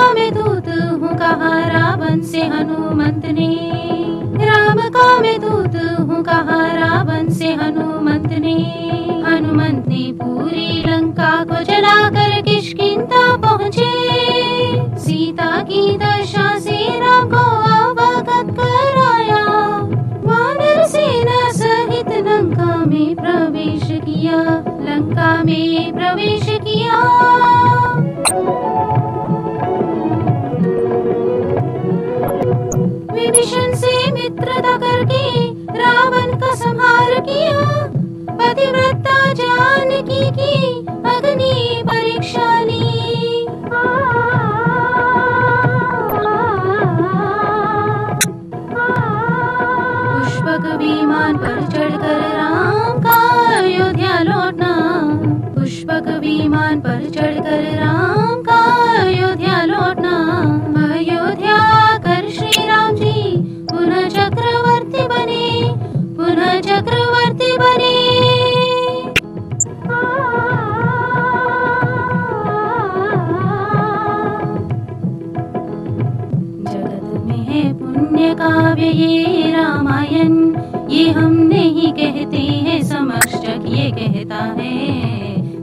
मैं दूत हूँ कहा रावण से हनुमंत ने। राम का मैं दूत हूँ कहा रावण से हनुमंत ने। हनुमंत ने पूरी लंका को जलाकर किष्किंधा पहुँचे। सीता की दशा से राम को अवगत कराया। विभीषण से मित्रता करके रावण का संहार किया। पतिव्रता जानकी की अग्नि परीक्षा ली। पुष्पक विमान पर चढ़कर राम का अयोध्या लौटना। पुष्पक विमान पर चढ़कर राम का अयोध्या लौटना। अयोध्या कर श्री राम जी पुनः चक्रवर्ती बने। पुनः चक्रवर्ती बने। जगत में है पुण्य काव्य ये रामायण। ये हम नहीं कहते हैं समक्ष जग ये कहता है।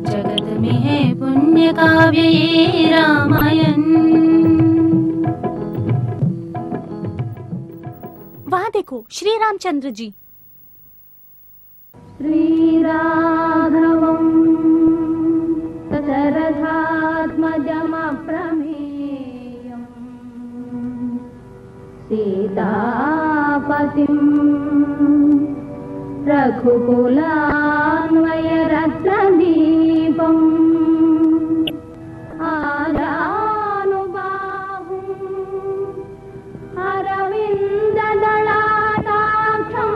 जगत में है पुण्य काव्य ये रामायण। वहाँ देखो श्री रामचंद्र जी। श्रीराघवं दशरथात्मजमप्रमेयम् सीतापतिं रघुकुलान्वयरत्नदीपम् आजानुबाहुं अरविन्ददलाटाक्षम्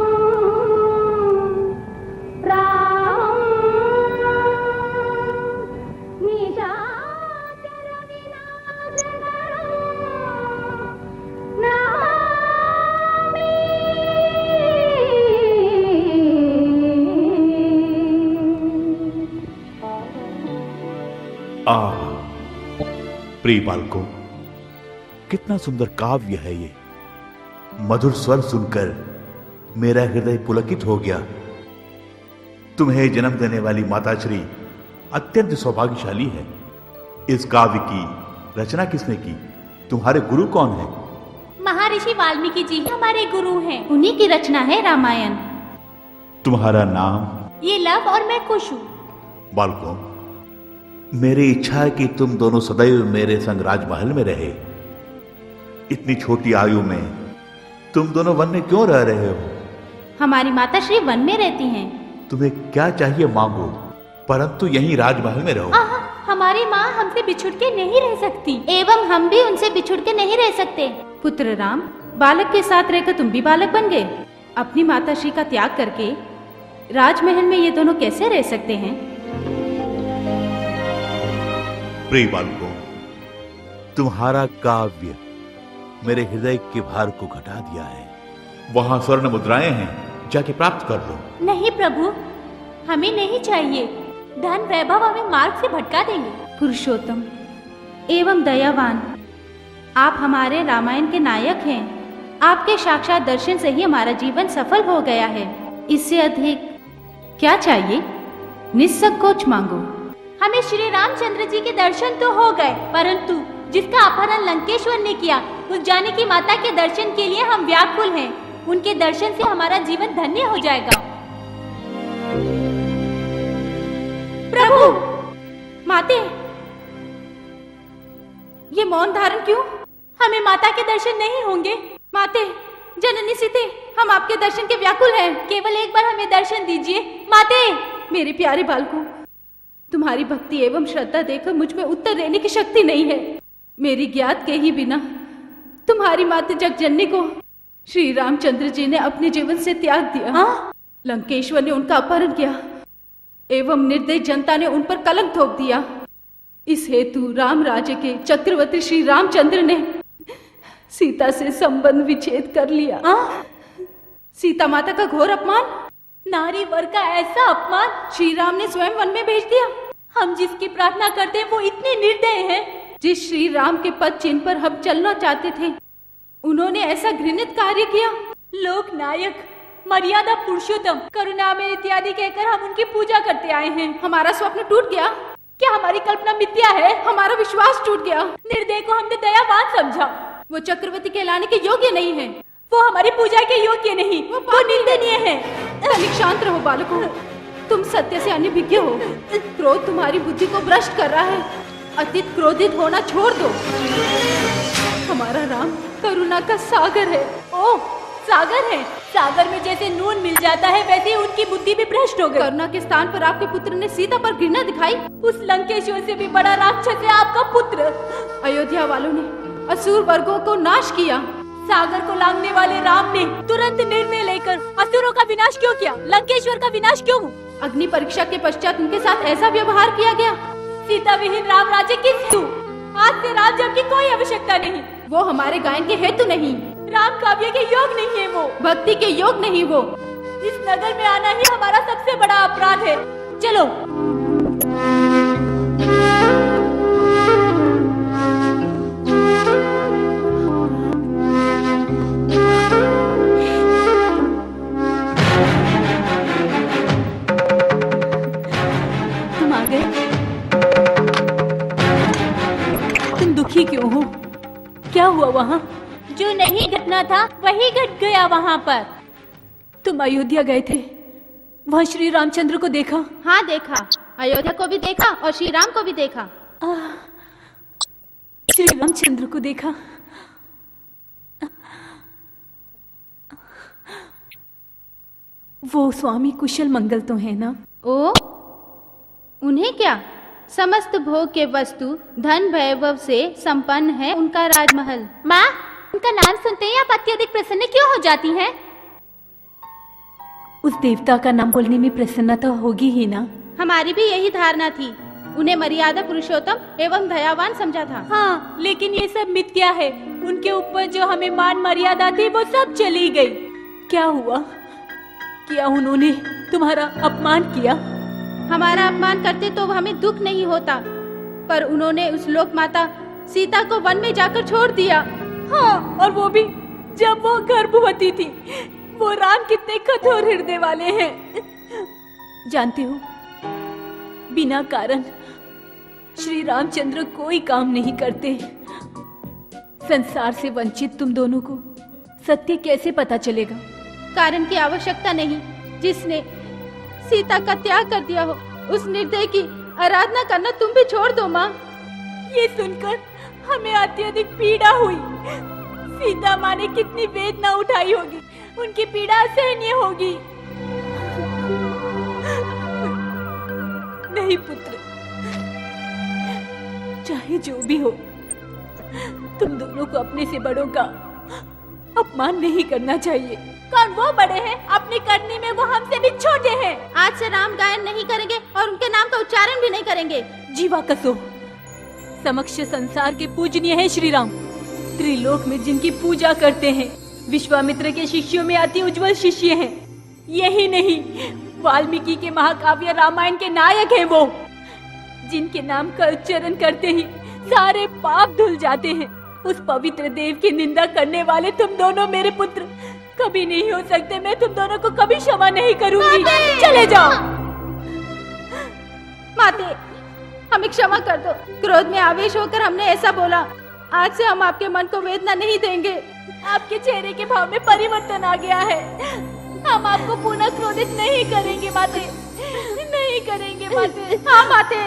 प्रिय बालकों, कितना सुंदर काव्य है ये। मधुर स्वर सुनकर मेरा हृदय पुलकित हो गया। तुम्हें जन्म देने वाली माताश्री अत्यंत सौभाग्यशाली है। इस काव्य की रचना किसने की? तुम्हारे गुरु कौन है? महर्षि वाल्मीकि जी हमारे गुरु हैं। उन्हीं की रचना है रामायण। तुम्हारा नाम? ये लव और मैं कुश हूँ। बालकों, मेरी इच्छा है कि तुम दोनों सदैव मेरे संग राजमहल में रहे। इतनी छोटी आयु में तुम दोनों वन में क्यों रह रहे हो? हमारी माता श्री वन में रहती हैं। तुम्हें क्या चाहिए मांगो, परंतु यहीं राजमहल में रहो। हमारी माँ हमसे बिछुड़ के नहीं रह सकती, एवं हम भी उनसे बिछुड़ के नहीं रह सकते। पुत्र राम, बालक के साथ रहकर तुम भी बालक बन गए। अपनी माता श्री का त्याग करके राजमहल में ये दोनों कैसे रह सकते हैं? प्रिय बालकों, तुम्हारा काव्य मेरे हृदय के भार को घटा दिया है। वहां स्वर्ण मुद्राएं हैं, जाके प्राप्त कर लो। नहीं प्रभु, हमें नहीं चाहिए। धन वैभव हमें मार्ग से भटका देंगे। पुरुषोत्तम एवं दयावान, आप हमारे रामायण के नायक हैं। आपके साक्षात दर्शन से ही हमारा जीवन सफल हो गया है। इससे अधिक क्या चाहिए? निस्संकोच मांगो। हमें श्री रामचंद्र जी के दर्शन तो हो गए, परंतु जिसका अपहरण लंकेश्वर ने किया, उस जानकी माता के दर्शन के लिए हम व्याकुल हैं। उनके दर्शन से हमारा जीवन धन्य हो जाएगा। प्रभु, माते, ये मौन धारण क्यों? हमें माता के दर्शन नहीं होंगे। माते, जननी सीते, हम आपके दर्शन के व्याकुल हैं। केवल एक बार हमें दर्शन दीजिए माते। मेरे प्यारे बालकों, तुम्हारी भक्ति एवं श्रद्धा देखकर मुझ में उत्तर देने की शक्ति नहीं है। मेरी ज्ञात के ही बिना तुम्हारी माता जगजननी को श्री रामचंद्र जी ने अपने जीवन से त्याग दिया। लंकेश्वर ने उनका अपहरण किया एवं निर्दयी जनता ने उन पर कलंक थोप दिया। इस हेतु राम राज्य के चक्रवर्ती श्री रामचंद्र ने सीता से संबंध विच्छेद कर लिया। सीता माता का घोर अपमान, नारी वर्ग का ऐसा अपमान श्री राम ने स्वयं वन में भेज दिया। हम जिसकी प्रार्थना करते हैं वो इतने निर्दयी हैं। जिस श्री राम के पद चिन्ह पर हम चलना चाहते थे, उन्होंने ऐसा घृणित कार्य किया। लोक नायक, मर्यादा पुरुषोत्तम, करुणामय इत्यादि कहकर हम उनकी पूजा करते आए हैं। हमारा स्वप्न टूट गया। क्या हमारी कल्पना मिथ्या है? हमारा विश्वास टूट गया। निर्दय को हमने दयावान समझा। वो चक्रवर्ती कहलाने के योग्य नहीं है। वो हमारी पूजा के योग्य नहीं, वो निंदनीय है। शांत रहो बालकों, तुम सत्य से अनभिज्ञ हो। क्रोध तुम्हारी बुद्धि को भ्रष्ट कर रहा है। अतीत क्रोधित होना छोड़ दो। हमारा राम करुणा का सागर है। ओ ओह, सागर है। सागर में जैसे नून मिल जाता है वैसे ही उनकी बुद्धि भी भ्रष्ट हो गई। करुणा के स्थान पर आपके पुत्र ने सीता पर घृणा दिखाई। उस लंकेश्वर से भी बड़ा राक्षस है आपका पुत्र। अयोध्या वालों ने असुर वर्गों को नाश किया। सागर को लांघने वाले राम ने तुरंत निर्णय लेकर असुरों का विनाश क्यों किया? लंकेश्वर का विनाश क्यों? अग्नि परीक्षा के पश्चात उनके साथ ऐसा व्यवहार किया गया। सीता विहीन राम राज्य किस तू? आज से राम जब की कोई आवश्यकता नहीं। वो हमारे गायन के हेतु नहीं, राम काव्य के योग नहीं है, वो भक्ति के योग नहीं। वो इस नगर में आना ही हमारा सबसे बड़ा अपराध है। चलो। तुम आ गए। तुम दुखी क्यों हो? क्या हुआ वहाँ? जो नहीं घटना था वही घट गया वहाँ पर। तुम अयोध्या गए थे, वहाँ श्री रामचंद्र को देखा? हाँ देखा, अयोध्या को भी देखा और श्री राम को भी देखा। श्री रामचंद्र को देखा? वो स्वामी कुशल मंगल तो है ना? ओ, उन्हें क्या? समस्त भोग के वस्तु धन वैभव से संपन्न है उनका राजमहल। माँ, उनका नाम सुनते ही आप अत्यधिक प्रसन्न क्यों हो जाती हैं? उस देवता का नाम बोलने में प्रसन्नता होगी ही ना। हमारी भी यही धारणा थी। उन्हें मर्यादा पुरुषोत्तम एवं दयावान समझा था। हाँ, लेकिन ये सब मिथ्या है। उनके ऊपर जो हमें मान मर्यादा थी वो सब चली गई। क्या हुआ? क्या उन्होंने तुम्हारा अपमान किया? हमारा अपमान करते तो हमें दुख नहीं होता, पर उन्होंने उस लोक माता सीता को वन में जाकर छोड़ दिया। हाँ, और वो भी जब वो गर्भवती थी। वो राम कितने कठोर हृदय वाले हैं। जानते हो, बिना कारण श्री रामचंद्र कोई काम नहीं करते। संसार से वंचित तुम दोनों को सत्य कैसे पता चलेगा? कारण की आवश्यकता नहीं। जिसने सीता का त्याग कर दिया हो उस निर्दय की आराधना करना तुम भी छोड़ दो माँ। ये सुनकर हमें अत्यधिक पीड़ा हुई। सीता माँ ने कितनी वेदना उठाई होगी, उनकी पीड़ा असहनीय होगी। नहीं पुत्र, चाहे जो भी हो, तुम दोनों को अपने से बड़ों का अपमान नहीं करना चाहिए। कौन वो बड़े हैं? अपनी करनी में वो हमसे भी छोटे हैं। आज से राम गायन नहीं करेंगे और उनके नाम का उच्चारण भी नहीं करेंगे। जीवा कसो, समक्ष संसार के पूजनीय है श्री राम। त्रिलोक में जिनकी पूजा करते हैं, विश्वामित्र के शिष्यों में अति उज्जवल शिष्य हैं। यही नहीं, वाल्मीकि के महाकाव्य रामायण के नायक हैं वो, जिनके नाम का उच्चारण करते ही सारे पाप धुल जाते हैं। उस पवित्र देव की निंदा करने वाले तुम दोनों मेरे पुत्र कभी नहीं हो सकते। मैं तुम दोनों को कभी क्षमा नहीं करूंगी। चले जाओ। माते, हमें क्षमा कर दो। क्रोध में आवेश होकर हमने ऐसा बोला। आज से हम आपके मन को वेदना नहीं देंगे। आपके चेहरे के भाव में परिवर्तन आ गया है। हम आपको पुनः क्रोधित नहीं करेंगे माते, नहीं करेंगे माते। हाँ माते।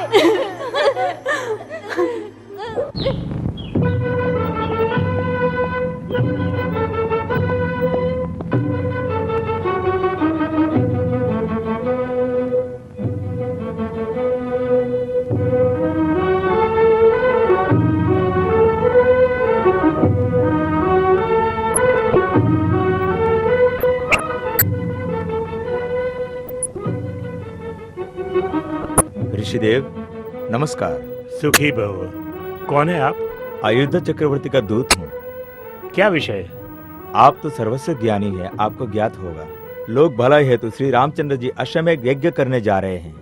ऋषिदेव नमस्कार। सुखी भव। कौन है आप? अयोध्या चक्रवर्ती का दूत हूँ। क्या विषय? आप तो सर्वस्व ज्ञानी हैं, आपको ज्ञात होगा। लोक भलाई हेतु श्री रामचंद्र जी अश्वमेध यज्ञ करने जा रहे हैं।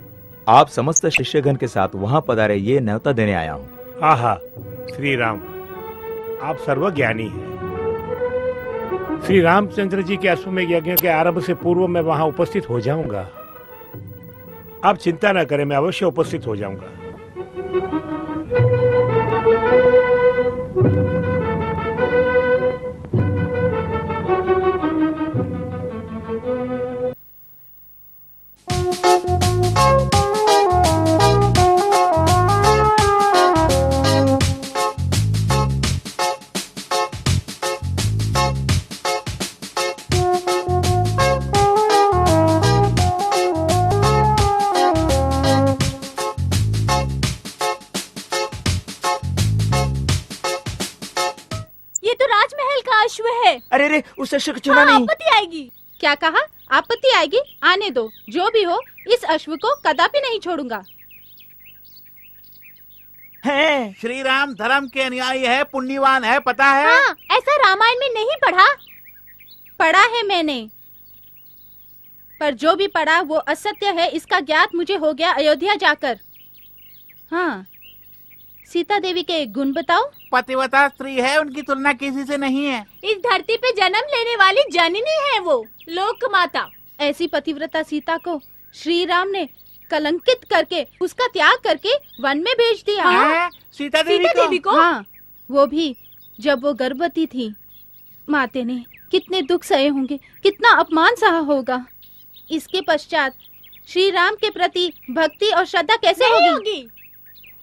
आप समस्त शिष्यगण के साथ वहाँ पधारे, ये न्योता देने आया हूँ। आहा, श्री राम, आप सर्वज्ञानी हैं। श्री रामचंद्र जी के अश्वमेध यज्ञ के आरंभ से पूर्व मैं वहाँ उपस्थित हो जाऊंगा। आप चिंता न करें, मैं अवश्य उपस्थित हो जाऊंगा। है। अरे रे, उस अश्व को छूना नहीं। आपत्ति आएगी। क्या कहा? आपत्ति आएगी? आने दो, जो भी हो इस अश्व को कदापि नहीं छोड़ूंगा। है श्री राम धर्म के अनुयायी है, पुण्यवान है, पता है? हाँ, ऐसा रामायण में नहीं पढ़ा? पढ़ा है मैंने, पर जो भी पढ़ा वो असत्य है, इसका ज्ञात मुझे हो गया अयोध्या जाकर। हाँ, सीता देवी के गुण बताओ। पतिव्रता स्त्री है, उनकी तुलना किसी से नहीं है। इस धरती पे जन्म लेने वाली जननी है वो, लोक माता। ऐसी पतिव्रता सीता को श्री राम ने कलंकित करके, उसका त्याग करके वन में भेज दिया। हाँ? सीता देवी को? हाँ, वो भी जब वो गर्भवती थी। माते ने कितने दुख सहे होंगे, कितना अपमान सहा होगा। इसके पश्चात श्री राम के प्रति भक्ति और श्रद्धा कैसे होगी?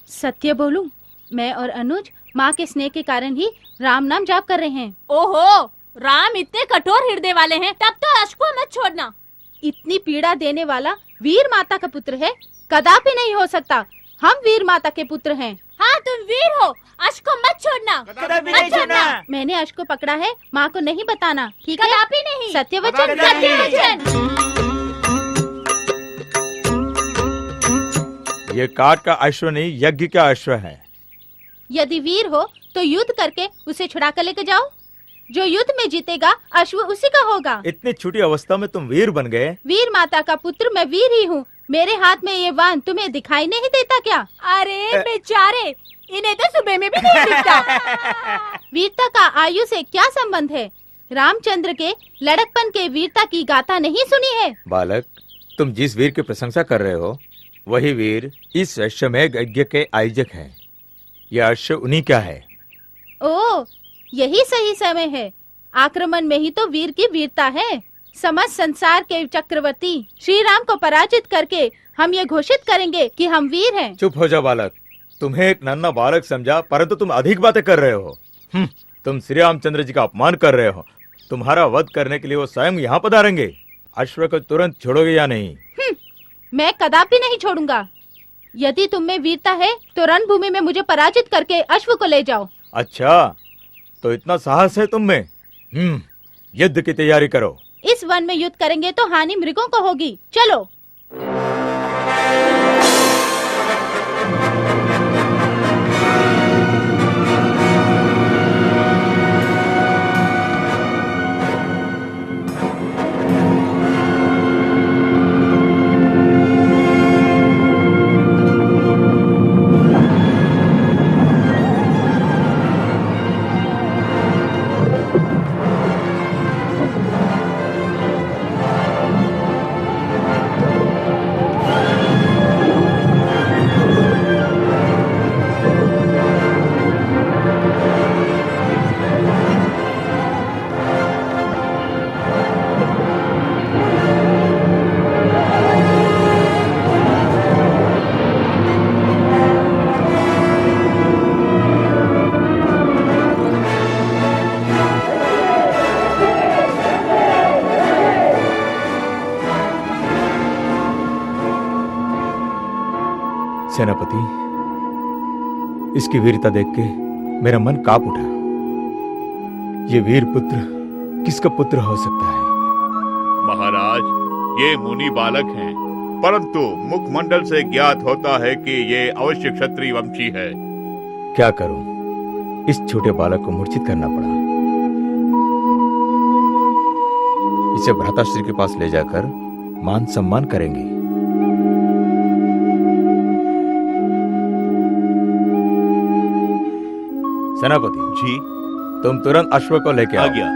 सत्य बोलूं, मैं और अनुज माँ के स्नेह के कारण ही राम नाम जाप कर रहे हैं। ओहो, राम इतने कठोर हृदय वाले हैं, तब तो अश्व को मत छोड़ना। इतनी पीड़ा देने वाला वीर माता का पुत्र है, कदापि नहीं हो सकता। हम वीर माता के पुत्र हैं। हाँ, तुम वीर हो, अश्व को मत छोड़ना। कदापि नहीं छोड़ना। मैंने अश्व को पकड़ा है, माँ को नहीं बताना, ठीक है? कदापि नहीं। सत्यवचन। सत्यवचन। ये काट का अश्व नहीं, यज्ञ का अश्व है। यदि वीर हो तो युद्ध करके उसे छुड़ा कर लेके जाओ। जो युद्ध में जीतेगा अश्व उसी का होगा। इतनी छोटी अवस्था में तुम वीर बन गए। वीर माता का पुत्र मैं वीर ही हूँ। मेरे हाथ में ये वान तुम्हें दिखाई नहीं देता क्या? अरे बेचारे, इन्हें तो सुबह में भी नहीं दिखता। वीरता का आयु से क्या संबंध है? रामचंद्र के लड़कपन के वीरता की गाथा नहीं सुनी है? बालक, तुम जिस वीर की प्रशंसा कर रहे हो वही वीर इस अश्वमेध यज्ञ के आयोजक हैं। यह अश्व उन्हीं का है। ओ, यही सही समय है। आक्रमण में ही तो वीर की वीरता है। समस्त संसार के चक्रवर्ती श्री राम को पराजित करके हम ये घोषित करेंगे कि हम वीर हैं। चुप हो जा बालक, तुम्हें एक नन्हा बालक समझा, परंतु तुम अधिक बातें कर रहे हो। तुम श्री रामचंद्र जी का अपमान कर रहे हो। तुम्हारा वध करने के लिए वो स्वयं यहाँ पधारेंगे। अश्व को तुरंत छोड़ोगे या नहीं? मैं कदापि नहीं छोड़ूंगा। यदि तुम में वीरता है तो रणभूमि में मुझे पराजित करके अश्व को ले जाओ। अच्छा, तो इतना साहस है तुम में? युद्ध की तैयारी करो। इस वन में युद्ध करेंगे तो हानि मृगों को होगी। चलो। सेनापति, इसकी वीरता देख के मेरा मन कांप उठा। ये वीर पुत्र किसका पुत्र हो सकता है? महाराज, ये मुनि बालक हैं, परंतु मुखमंडल से ज्ञात होता है कि ये अवश्य क्षत्रिय वंशी है। क्या करूं, इस छोटे बालक को मूर्छित करना पड़ा। इसे भ्राताश्री के पास ले जाकर मान सम्मान करेंगे। सेनापति जी, तुम तुरंत अश्व को लेके आओ। आ गया।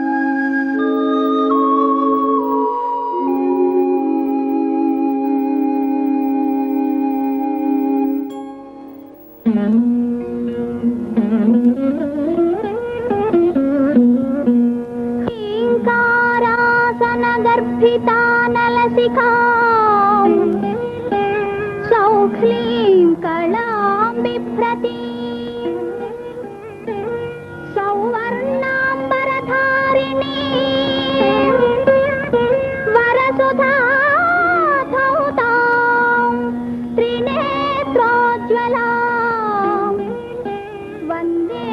गर्भिता नलसिखां सौक्लीं कलां बिभ्रती सौवर्णाम्बरधारिणी वरसुधा धौतां त्रिनेत्रोज्ज्वलां वन्दे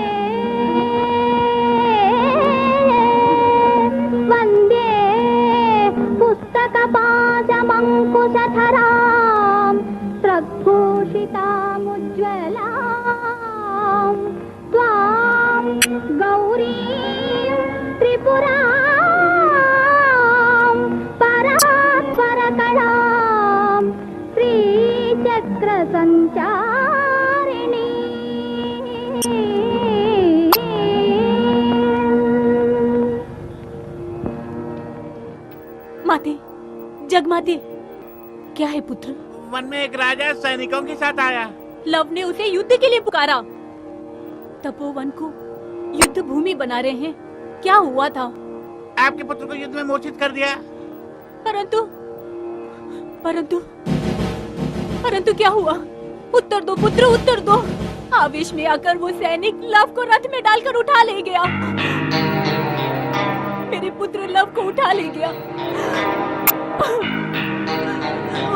जगमाते, क्या है पुत्र? वन में एक राजा सैनिकों के साथ आया। लव ने उसे युद्ध के लिए पुकारा। तपोवन को युद्ध भूमि बना रहे हैं। क्या हुआ था? आपके पुत्र को युद्ध में मूर्छित कर दिया। परंतु परंतु परंतु क्या हुआ? उत्तर दो पुत्र, उत्तर दो। आवेश में आकर वो सैनिक लव को रथ में डालकर उठा ले गया। मेरे पुत्र लव को उठा ले गया,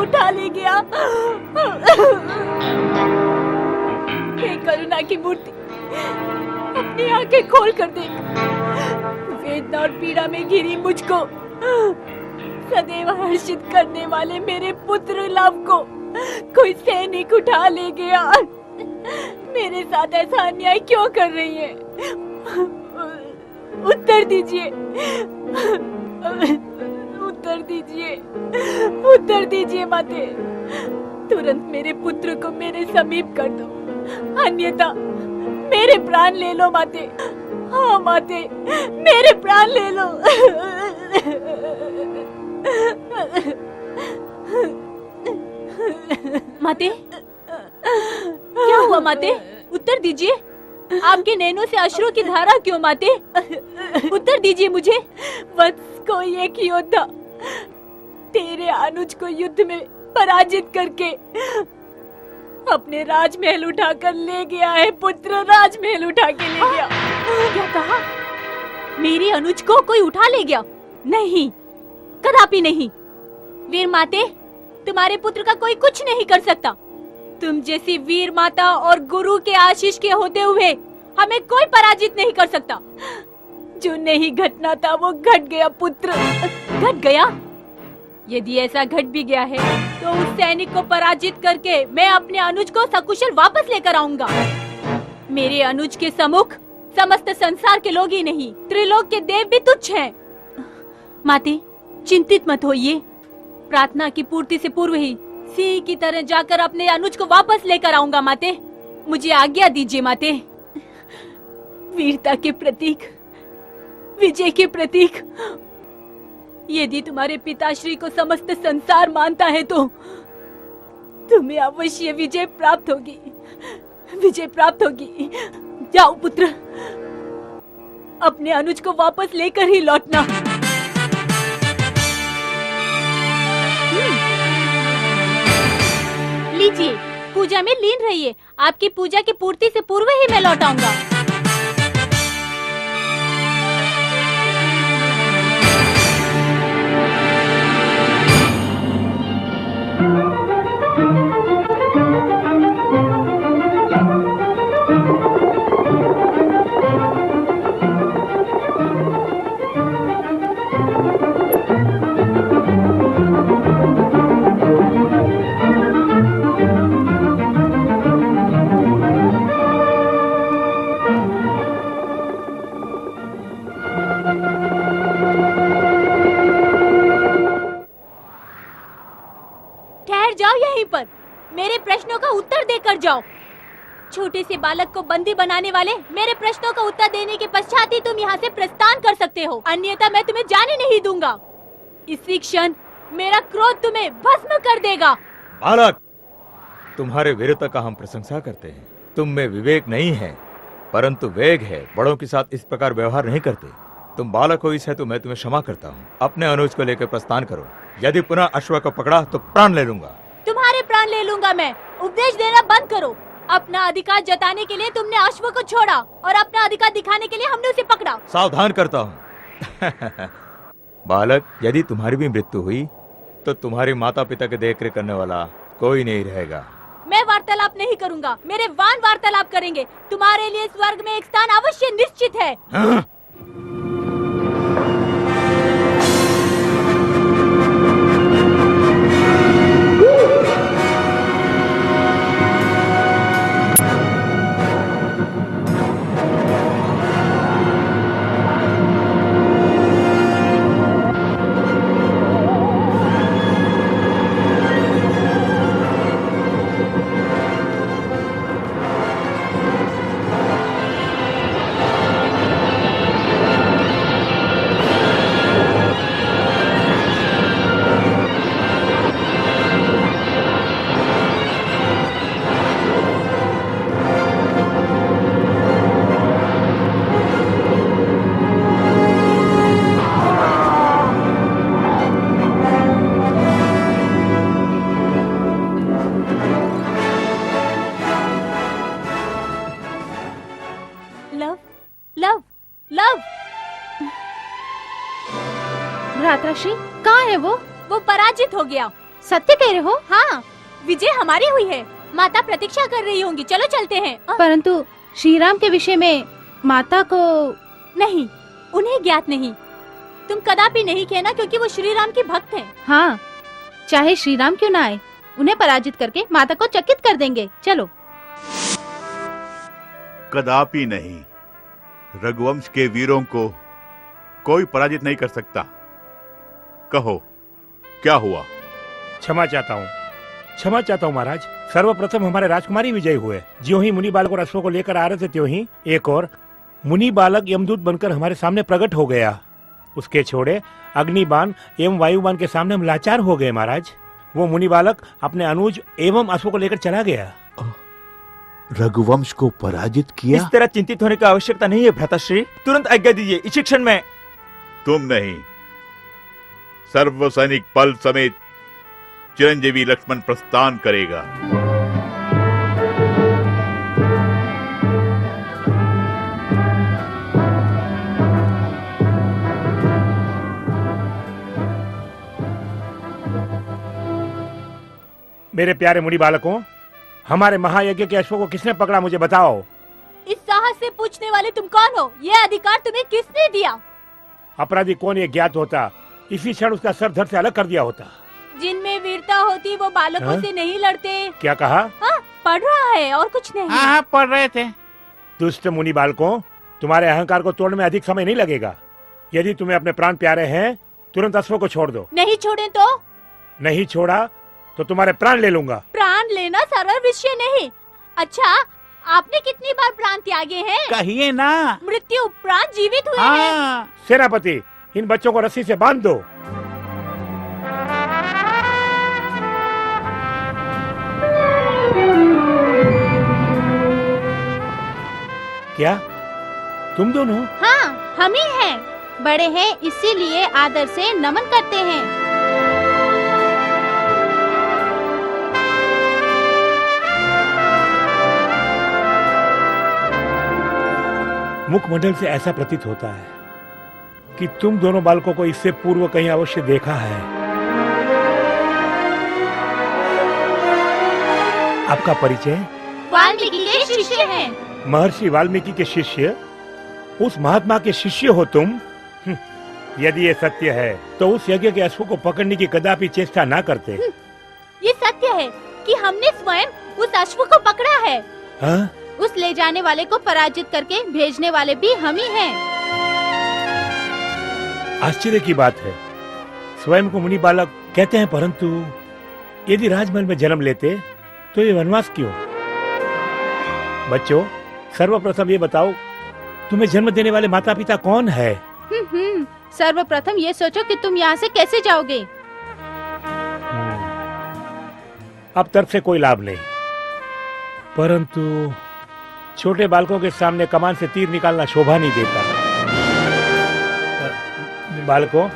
उठा ले गया। हे करुणा की मूर्ति, अपनी आंखें खोल कर देख। वेदना और पीड़ा में घिरी मुझको सदैव हर्षित करने वाले मेरे पुत्र लव को कोई सैनिक उठा ले गया। मेरे साथ ऐसा अन्याय क्यों कर रही है? उत्तर दीजिए, उत्तर दीजिए, उत्तर दीजिए माते। तुरंत मेरे पुत्र को मेरे समीप कर दो, अन्यथा मेरे प्राण ले लो माते। हाँ माते, मेरे प्राण ले लो। माते, क्या हुआ माते? उत्तर दीजिए। आपके नैनों से अश्रु की धारा क्यों माते? उत्तर दीजिए मुझे। वत्स को एक योद्धा तेरे अनुज को युद्ध में पराजित करके अपने राजमहल उठाकर ले गया है पुत्र, राजमहल उठा के ले गया। क्या कहा? मेरे अनुज को कोई उठा ले गया? नहीं, कदापि नहीं। वीर माते, तुम्हारे पुत्र का कोई कुछ नहीं कर सकता। तुम जैसी वीर माता और गुरु के आशीष के होते हुए हमें कोई पराजित नहीं कर सकता। जो नहीं घटना था वो घट गया पुत्र, घट गया। यदि ऐसा घट भी गया है तो उस सैनिक को पराजित करके मैं अपने अनुज को सकुशल वापस लेकर आऊंगा। मेरे अनुज के सम्मुख समस्त संसार के लोग ही नहीं, त्रिलोक के देव भी तुच्छ हैं। माते, चिंतित मत होइए। प्रार्थना की पूर्ति से पूर्व ही सिंह की तरह जाकर अपने अनुज को वापस लेकर आऊंगा माते। मुझे आज्ञा दीजिए माते। वीरता के प्रतीक, विजय के प्रतीक, यदि तुम्हारे पिताश्री को समस्त संसार मानता है तो तुम्हें अवश्य विजय प्राप्त होगी, विजय प्राप्त होगी। जाओ पुत्र, अपने अनुज को वापस लेकर ही लौटना। लीजिए, पूजा में लीन रहिए। आपकी पूजा की पूर्ति से पूर्व ही मैं लौट आऊंगा। मेरे प्रश्नों का उत्तर देकर जाओ। छोटे से बालक को बंदी बनाने वाले मेरे प्रश्नों का उत्तर देने के पश्चात ही तुम यहाँ से प्रस्थान कर सकते हो, अन्यथा मैं तुम्हें जाने नहीं दूंगा। इसी क्षण मेरा क्रोध तुम्हें भस्म कर देगा। बालक, तुम्हारे वीरता का हम प्रशंसा करते हैं। तुम में विवेक नहीं है परंतु वेग है। बड़ों के साथ इस प्रकार व्यवहार नहीं करते। तुम बालक हो, इस है तो मैं तुम्हें क्षमा करता हूँ। अपने अनुज को लेकर प्रस्थान करो। यदि पुनः अश्व को पकड़ा तो प्राण ले लूंगा। तुम्हारे प्राण ले लूंगा मैं। उपदेश देना बंद करो। अपना अधिकार जताने के लिए तुमने अश्व को छोड़ा और अपना अधिकार दिखाने के लिए हमने उसे पकड़ा। सावधान करता हूँ। बालक, यदि तुम्हारी भी मृत्यु हुई तो तुम्हारे माता पिता के देखरेख करने वाला कोई नहीं रहेगा। मैं वार्तालाप नहीं करूंगा, मेरे वान वार्तालाप करेंगे। तुम्हारे लिए स्वर्ग में एक स्थान अवश्य निश्चित है। हाँ? भ्राताश्री कहाँ है वो? वो पराजित हो गया। सत्य कह रहे हो? हाँ, विजय हमारी हुई है। माता प्रतीक्षा कर रही होंगी, चलो चलते हैं। परंतु श्री राम के विषय में माता को नहीं, उन्हें ज्ञात नहीं। तुम कदापि नहीं कहना, क्योंकि वो श्री राम के भक्त हैं। हाँ, चाहे श्री राम क्यों ना आए, उन्हें पराजित करके माता को चकित कर देंगे। चलो। कदापि नहीं, रघुवंश के वीरों को कोई पराजित नहीं कर सकता। कहो क्या हुआ? क्षमा चाहता हूँ, क्षमा चाहता हूँ महाराज। सर्वप्रथम हमारे राजकुमारी विजय हुए। ज्यों ही मुनि बालक और अश्वों को लेकर आ रहे थे, त्यों ही एक और मुनि बालक यमदूत बनकर हमारे सामने प्रकट हो गया। उसके छोड़े अग्निबाण एवं वायुबाण के सामने हम लाचार हो गए महाराज। वो मुनि बालक अपने अनुज एवं अश्वों को लेकर चला गया। रघुवंश को पराजित किया? इस तरह चिंतित होने की आवश्यकता नहीं है भ्राताश्री। तुरंत आज्ञा दीजिए, इसी क्षण में। तुम नहीं, सर्व सैनिक बल समेत चिरंजीवी लक्ष्मण प्रस्थान करेगा। मेरे प्यारे मुनि बालकों, हमारे महायज्ञ के अश्वों को किसने पकड़ा, मुझे बताओ। इस साहस से पूछने वाले तुम कौन हो? ये अधिकार तुम्हें किसने दिया? अपराधी कौन ये ज्ञात होता, इसी क्षण उसका सर धड़ से अलग कर दिया होता। जिनमें वीरता होती वो बालकों हाँ? से नहीं लड़ते। क्या कहा? हाँ, पढ़ रहा है और कुछ नहीं। हाँ, पढ़ रहे थे। दुष्ट मुनि बालकों, तुम्हारे अहंकार को तोड़ने में अधिक समय नहीं लगेगा। यदि तुम्हें अपने प्राण प्यारे हैं, तुरंत अश्वों को छोड़ दो। नहीं छोड़े तो? नहीं छोड़ा तो तुम्हारे प्राण ले लूंगा। प्राण लेना सरल विषय नहीं। अच्छा, आपने कितनी बार प्राण त्यागे हैं? कहिए ना। मृत्यु उपरांत जीवित हुए हैं। हाँ। सेनापति, इन बच्चों को रस्सी से बांध दो। क्या तुम दोनों? हाँ, हम ही हैं। बड़े हैं इसीलिए आदर से नमन करते हैं। मुखमंडल से ऐसा प्रतीत होता है कि तुम दोनों बालकों को इससे पूर्व कहीं अवश्य देखा है। आपका परिचय? वाल्मीकि के शिष्य हैं। महर्षि वाल्मीकि के शिष्य? उस महात्मा के शिष्य हो तुम? यदि ये सत्य है तो उस यज्ञ के अश्व को पकड़ने की कदापि चेष्टा ना करते। ये सत्य है कि हमने स्वयं उस अश्व को पकड़ा है। हाँ? उस ले जाने वाले को पराजित करके भेजने वाले भी हम ही हैं। आश्चर्य की बात है, स्वयं को मुनि बालक कहते हैं, परंतु यदि राजमहल में जन्म लेते तो ये वनवास क्यों? बच्चों, सर्वप्रथम ये बताओ, तुम्हें जन्म देने वाले माता पिता कौन है? सर्वप्रथम ये सोचो कि तुम यहाँ से कैसे जाओगे। अब तर्क से कोई लाभ नहीं, परंतु छोटे बालकों के सामने कमान से तीर निकालना शोभा नहीं देता। बालकों,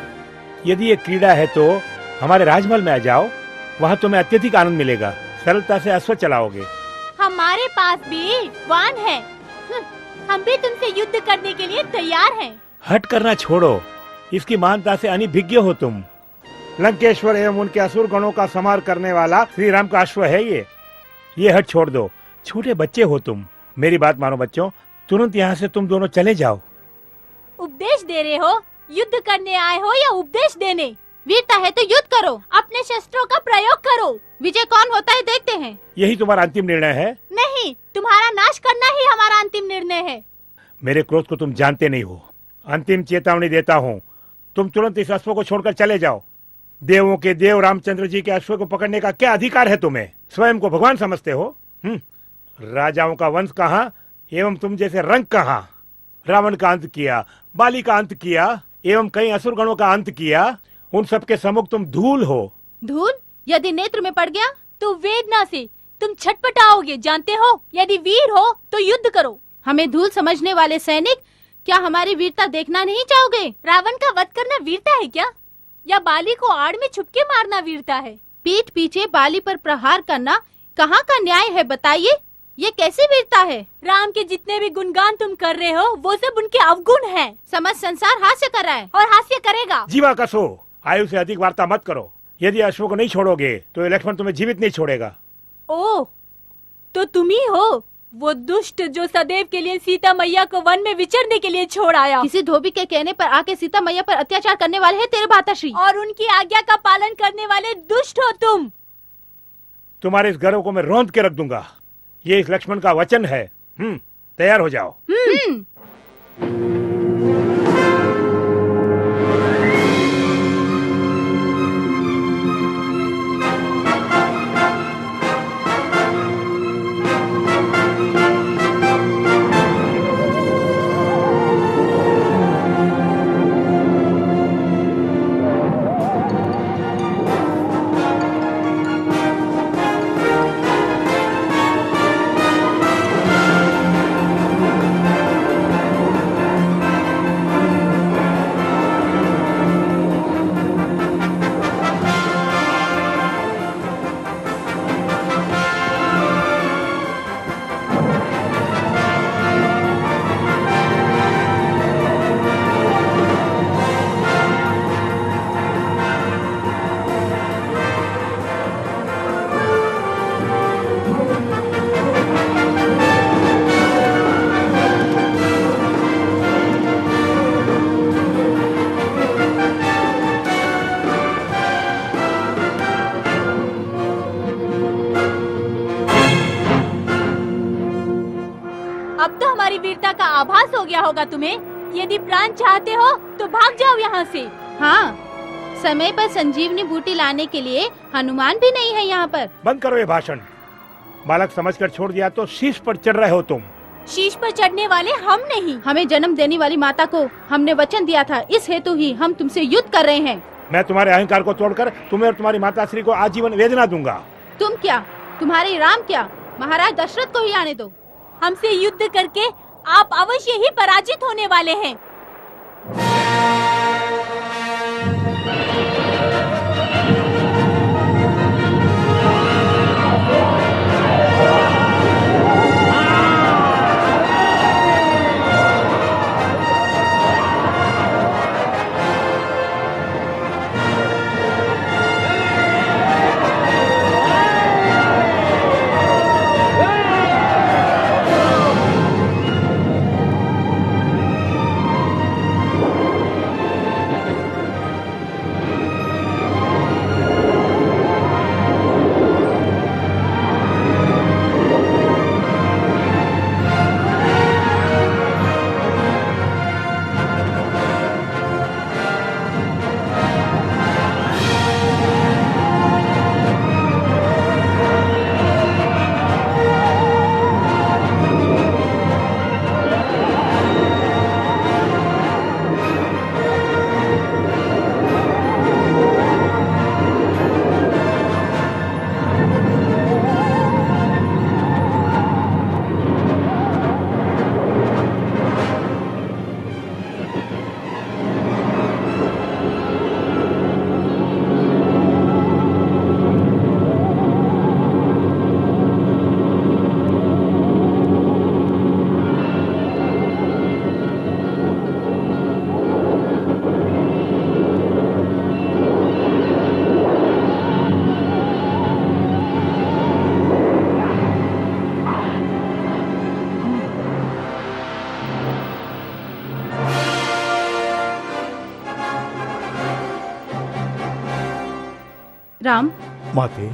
यदि ये क्रीड़ा है तो हमारे राजमहल में आ जाओ, वहाँ तुम्हें अत्यधिक आनंद मिलेगा। सरलता से अश्व चलाओगे। हमारे पास भी वाहन है। हम भी तुमसे युद्ध करने के लिए तैयार हैं। हट करना छोड़ो, इसकी महानता से अनिभिज्ञ हो तुम। लंकेश्वर एवं उनके असुर गणों का संहार करने वाला श्री राम का अश्व है ये हट छोड़ दो। छोटे बच्चे हो तुम, मेरी बात मानो बच्चों, तुरंत यहाँ से तुम दोनों चले जाओ। उपदेश दे रहे हो? युद्ध करने आए हो या उपदेश देने? वीरता है तो युद्ध करो, अपने शस्त्रों का प्रयोग करो। विजय कौन होता है देखते हैं। यही तुम्हारा अंतिम निर्णय है? नहीं, तुम्हारा नाश करना ही हमारा अंतिम निर्णय है। मेरे क्रोध को तुम जानते नहीं हो। अंतिम चेतावनी देता हूँ, तुम तुरंत इस अश्व को छोड़कर चले जाओ। देवों के देव रामचंद्र जी के अश्व को पकड़ने का क्या अधिकार है तुम्हें? स्वयं को भगवान समझते हो? राजाओं का वंश कहाँ एवं तुम जैसे रंग कहाँ? रावण का अंत किया, बाली का अंत किया एवं कई असुर गणों का अंत किया। उन सबके सम्मुख तुम धूल हो। धूल? यदि नेत्र में पड़ गया तो वेदना से तुम छटपटाओगे, जानते हो? यदि वीर हो तो युद्ध करो। हमें धूल समझने वाले सैनिक, क्या हमारी वीरता देखना नहीं चाहोगे? रावण का वध करना वीरता है क्या? या बाली को आड़ में छुपके मारना वीरता है? पीठ पीछे बाली पर प्रहार करना कहाँ का न्याय है बताइए? ये कैसी वीरता है? राम के जितने भी गुणगान तुम कर रहे हो वो सब उनके अवगुण हैं। समझ संसार हास्य कर रहा है। और हास्य करेगा। जीवा कसो, आयु से अधिक वार्ता मत करो। यदि अश्व को नहीं छोड़ोगे तो ये लक्ष्मण तुम्हें जीवित नहीं छोड़ेगा। ओ, तो तुम ही हो वो दुष्ट जो सदैव के लिए सीता मैया को वन में विचरने के लिए छोड़ आया। किसी धोबी के कहने पर आके सीता मैया पर अत्याचार करने वाले हैं तेरे भ्राताश्री। और उनकी आज्ञा का पालन करने वाले दुष्ट हो तुम। तुम्हारे इस गर्व को मैं रौंद के रख दूंगा। ये इस लक्ष्मण का वचन है। तैयार हो जाओ। अब तो हमारी वीरता का आभास हो गया होगा तुम्हें। यदि प्राण चाहते हो तो भाग जाओ यहाँ से। हाँ, समय पर संजीवनी बूटी लाने के लिए हनुमान भी नहीं है यहाँ पर। बंद करो ये भाषण। बालक समझकर छोड़ दिया तो शीश पर चढ़ रहे हो तुम। शीश पर चढ़ने वाले हम नहीं। हमें जन्म देने वाली माता को हमने वचन दिया था, इस हेतु ही हम तुमसे युद्ध कर रहे हैं। मैं तुम्हारे अहंकार को तोड़कर तुम्हें और तुम्हारी माताश्री को आजीवन वेदना दूंगा। तुम क्या, तुम्हारे राम क्या, महाराज दशरथ को ही आने दो। हमसे युद्ध करके आप अवश्य ही पराजित होने वाले हैं। राम, माते।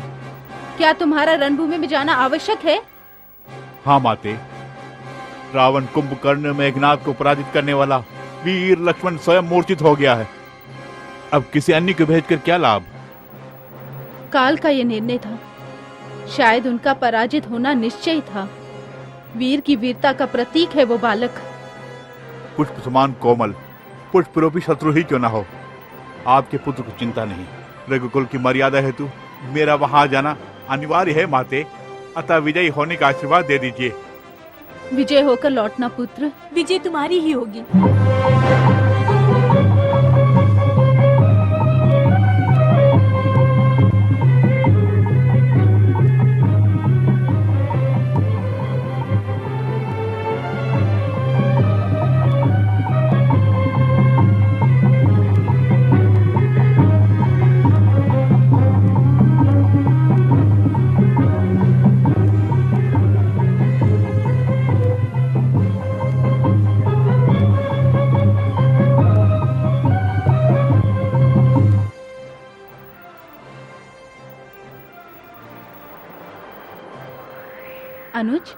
क्या तुम्हारा रणभूमि में जाना आवश्यक है? हाँ माते, रावण कुंभकर्ण में मेघनाथ को पराजित करने वाला वीर लक्ष्मण स्वयं मूर्छित हो गया है। अब किसी अन्य को भेजकर क्या लाभ? काल का ये निर्णय था, शायद उनका पराजित होना निश्चय था। वीर की वीरता का प्रतीक है वो बालक। पुष्प समान कोमल, पुष्प रूपी शत्रु ही क्यों ना हो, आपके पुत्र को चिंता नहीं। रघुकुल की मर्यादा हेतु मेरा वहां जाना अनिवार्य है माते, अतः विजयी होने का आशीर्वाद दे दीजिए। विजय होकर लौटना पुत्र। विजय तुम्हारी ही होगी। अनुज,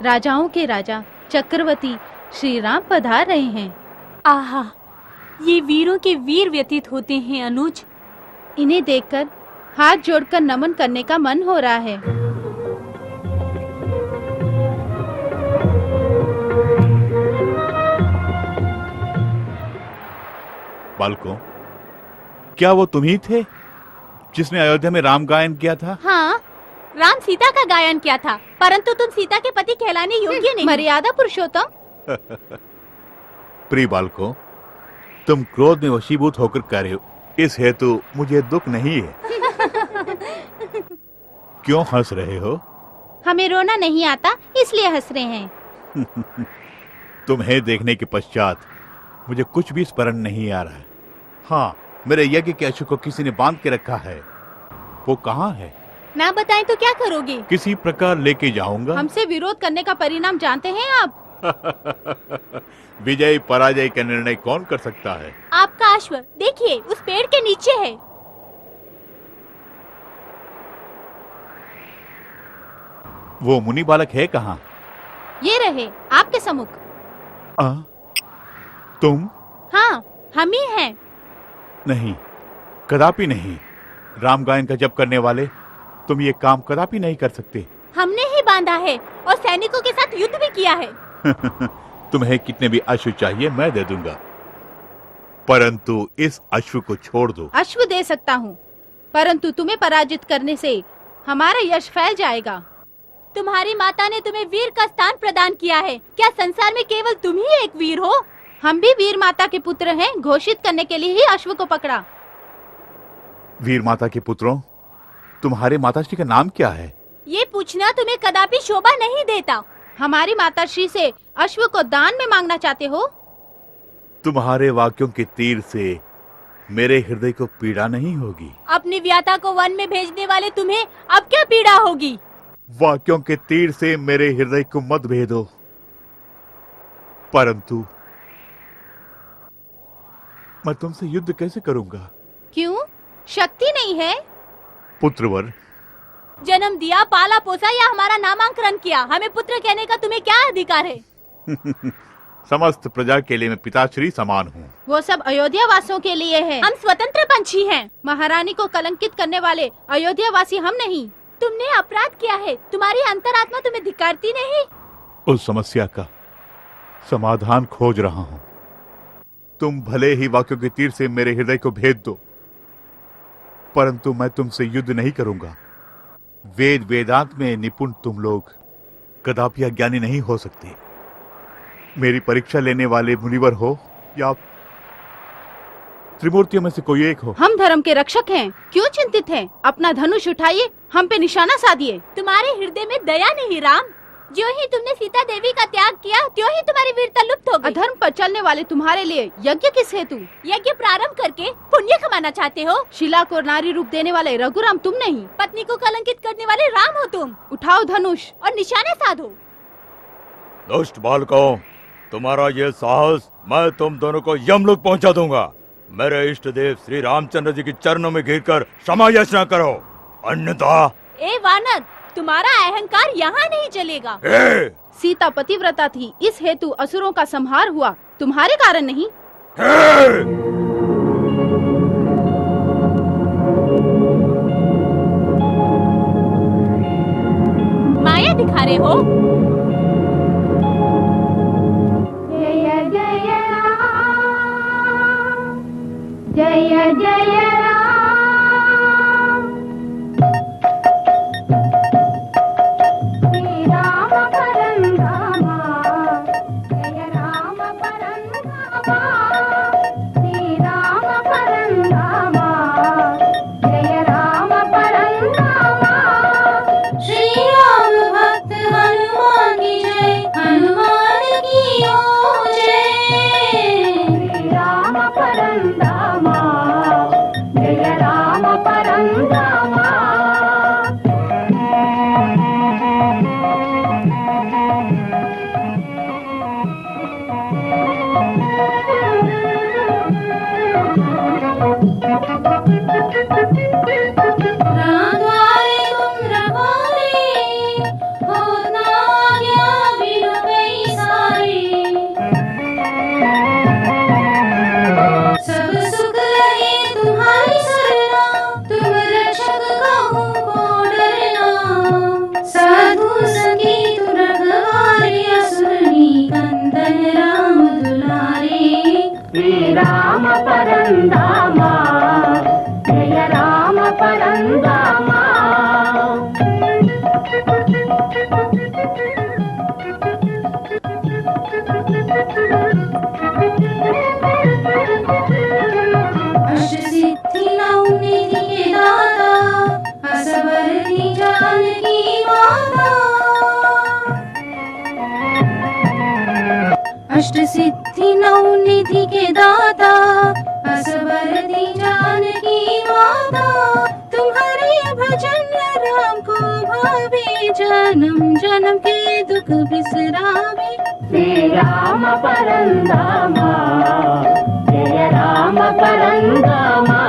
राजाओं के राजा चक्रवर्ती श्री राम पधार रहे हैं। आहा, ये वीरों के वीर व्यतीत होते हैं अनुज। इन्हें देखकर हाथ जोड़कर नमन करने का मन हो रहा है। बालकों, क्या वो तुम ही थे जिसने अयोध्या में राम गायन किया था? हाँ, राम सीता का गायन किया था, परंतु तुम सीता के पति कहलाने योग्य नहीं। मर्यादा पुरुषोत्तम। प्रिय बालकों, तुम क्रोध में वशीभूत होकर कह रहे हो, इस हेतु मुझे दुख नहीं है। क्यों हंस रहे हो? हमें रोना नहीं आता, इसलिए हंस रहे हैं। तुम्हें देखने के पश्चात मुझे कुछ भी स्मरण नहीं आ रहा है। हाँ, मेरे यज्ञ के अश्व को किसी ने बांध के रखा है। वो कहाँ है? ना बताएं तो क्या करोगे? किसी प्रकार लेके जाऊंगा। हमसे विरोध करने का परिणाम जानते हैं आप? विजय पराजय का निर्णय कौन कर सकता है? आपका अश्व देखिए, उस पेड़ के नीचे है। वो मुनि बालक है कहाँ? ये रहे आपके सम्मुख। तुम? हाँ, हम ही हैं। नहीं, कदापि नहीं। राम गायन का जप करने वाले तुम ये काम कदापि नहीं कर सकते। हमने ही बांधा है और सैनिकों के साथ युद्ध भी किया है। तुम्हें कितने भी अश्व चाहिए मैं दे दूंगा, परंतु इस अश्व को छोड़ दो। अश्व दे सकता हूँ, परंतु तुम्हें पराजित करने से हमारा यश फैल जाएगा। तुम्हारी माता ने तुम्हें वीर का स्थान प्रदान किया है। क्या संसार में केवल तुम ही एक वीर हो? हम भी वीर माता के पुत्र हैं, घोषित करने के लिए ही अश्व को पकड़ा। वीर माता के पुत्रों, तुम्हारे माताश्री का नाम क्या है? ये पूछना तुम्हें कदापि शोभा नहीं देता। हमारी माताश्री से अश्व को दान में मांगना चाहते हो? तुम्हारे वाक्यों के तीर से मेरे हृदय को पीड़ा नहीं होगी। अपनी व्याता को वन में भेजने वाले तुम्हें अब क्या पीड़ा होगी? वाक्यों के तीर से मेरे हृदय को मत भेदो, परंतु मैं तुमसे युद्ध कैसे करूंगा? क्यों? शक्ति नहीं है? पुत्रवर, जन्म दिया, पाला पोसा या हमारा नामांकन किया, हमें पुत्र कहने का तुम्हें क्या अधिकार है? समस्त प्रजा के लिए मैं पिताश्री समान हूँ। वो सब अयोध्या वासियों के लिए है। हम स्वतंत्र पंछी हैं। महारानी को कलंकित करने वाले अयोध्या वासी हम नहीं। तुमने अपराध किया है, तुम्हारी अंतरात्मा तुम्हें धिक्कारती नहीं। उस समस्या का समाधान खोज रहा हूँ। तुम भले ही वाक्यों के तीर से मेरे हृदय को भेद दो, परंतु मैं तुमसे युद्ध नहीं करूंगा। वेद वेदांत में निपुण तुम लोग कदापि अज्ञानी नहीं हो सकते। मेरी परीक्षा लेने वाले मुनिवर हो या त्रिमूर्तियों में से कोई एक हो। हम धर्म के रक्षक हैं, क्यों चिंतित हैं? अपना धनुष उठाइए, हम पे निशाना साधिए। तुम्हारे हृदय में दया नहीं राम। जो ही तुमने सीता देवी का त्याग किया, त्यों ही तुम्हारी वीरता लुप्त हो गई। अधर्म पर चलने वाले तुम्हारे लिए यज्ञ किस हेतु? यज्ञ प्रारंभ करके पुण्य कमाना चाहते हो। शिला को नारी रूप देने वाले रघुराम तुम नहीं, पत्नी को कलंकित करने वाले राम हो तुम। उठाओ धनुष और निशाना साधो। दुष्ट बालकों, तुम्हारा ये साहस, मैं तुम दोनों को यमलोक पहुंचा दूंगा। मेरे इष्ट देव श्री रामचंद्र जी के चरणों में घिरकर क्षमा याचना करो, अन्यथा। ए वानर, तुम्हारा अहंकार यहाँ नहीं चलेगा। सीता पतिव्रता थी, इस हेतु असुरों का संहार हुआ, तुम्हारे कारण नहीं। माया दिखा रहे हो। जय जय राम, जय जय राम। श्री राम परंधामा, जय राम परंधामा। श्री राम परंधामा, जय राम परंधामा। श्री राम भक्त हनुमान की जय, हनुमान की जय। श्री राम परंधामा, अष्ट सिद्धि नौ निधि के दाता असबर दी जानकी माता तुम्हारे भजन राम को भावे जन्म जन्म के दुख बिसरावे श्री राम परंदामा जय राम परंदामा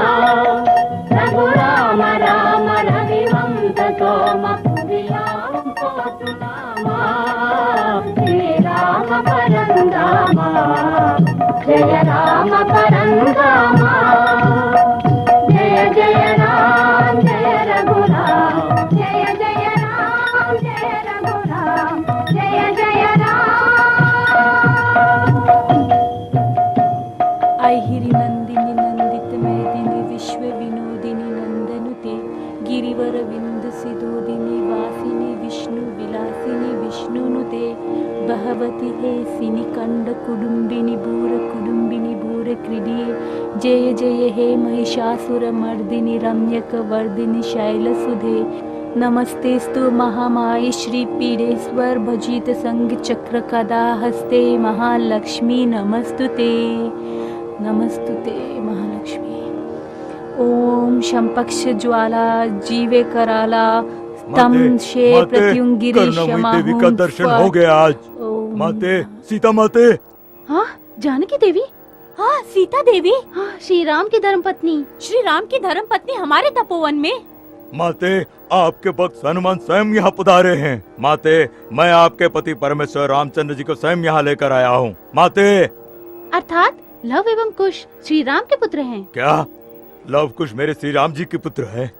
रघुराम राम रविवंश सोम पुरियाम पोतुनामा श्री राम परंदामा जय राम परंदामा जय जय राम जय रघुराम जय जय राम जय रघुराम जय जय ऐहिरि नंदिनी नंदित मैदिनी विश्व विनोदिनी नंदनुते गिरिवर विंद सिदोदिनी वासिनी विष्णु विलासिनी विष्णुनुते बहवति हे सिनि कंड कुडुंबिनी भूर क्रीडिये जय जय हे महिषासुर मर्दिनी रम्यक वर्दिनी शैलसुधे नमस्तेस्तु महामाये श्री पीडेश्वर भजित संग चक्र कदा हस्ते महालक्ष्मी नमस्तुते नमस्तुते महालक्ष्मी। ओम शंपक्ष ज्वाला जीवे कराला तम शे प्रत्युंगिरीश देवी का दर्शन हो गया आज। माते सीता माते। हाँ जानकी देवी। हाँ सीता देवी। हाँ श्री राम की धर्मपत्नी। श्री राम की धर्मपत्नी हमारे तपोवन में। माते आपके भक्त हनुमान स्वयं यहाँ पधारे हैं। माते मैं आपके पति परमेश्वर रामचंद्र जी को स्वयं यहाँ लेकर आया हूँ। माते अर्थात लव एवं कुश श्री राम के पुत्र हैं। क्या लव कुश मेरे श्री राम जी के पुत्र हैं?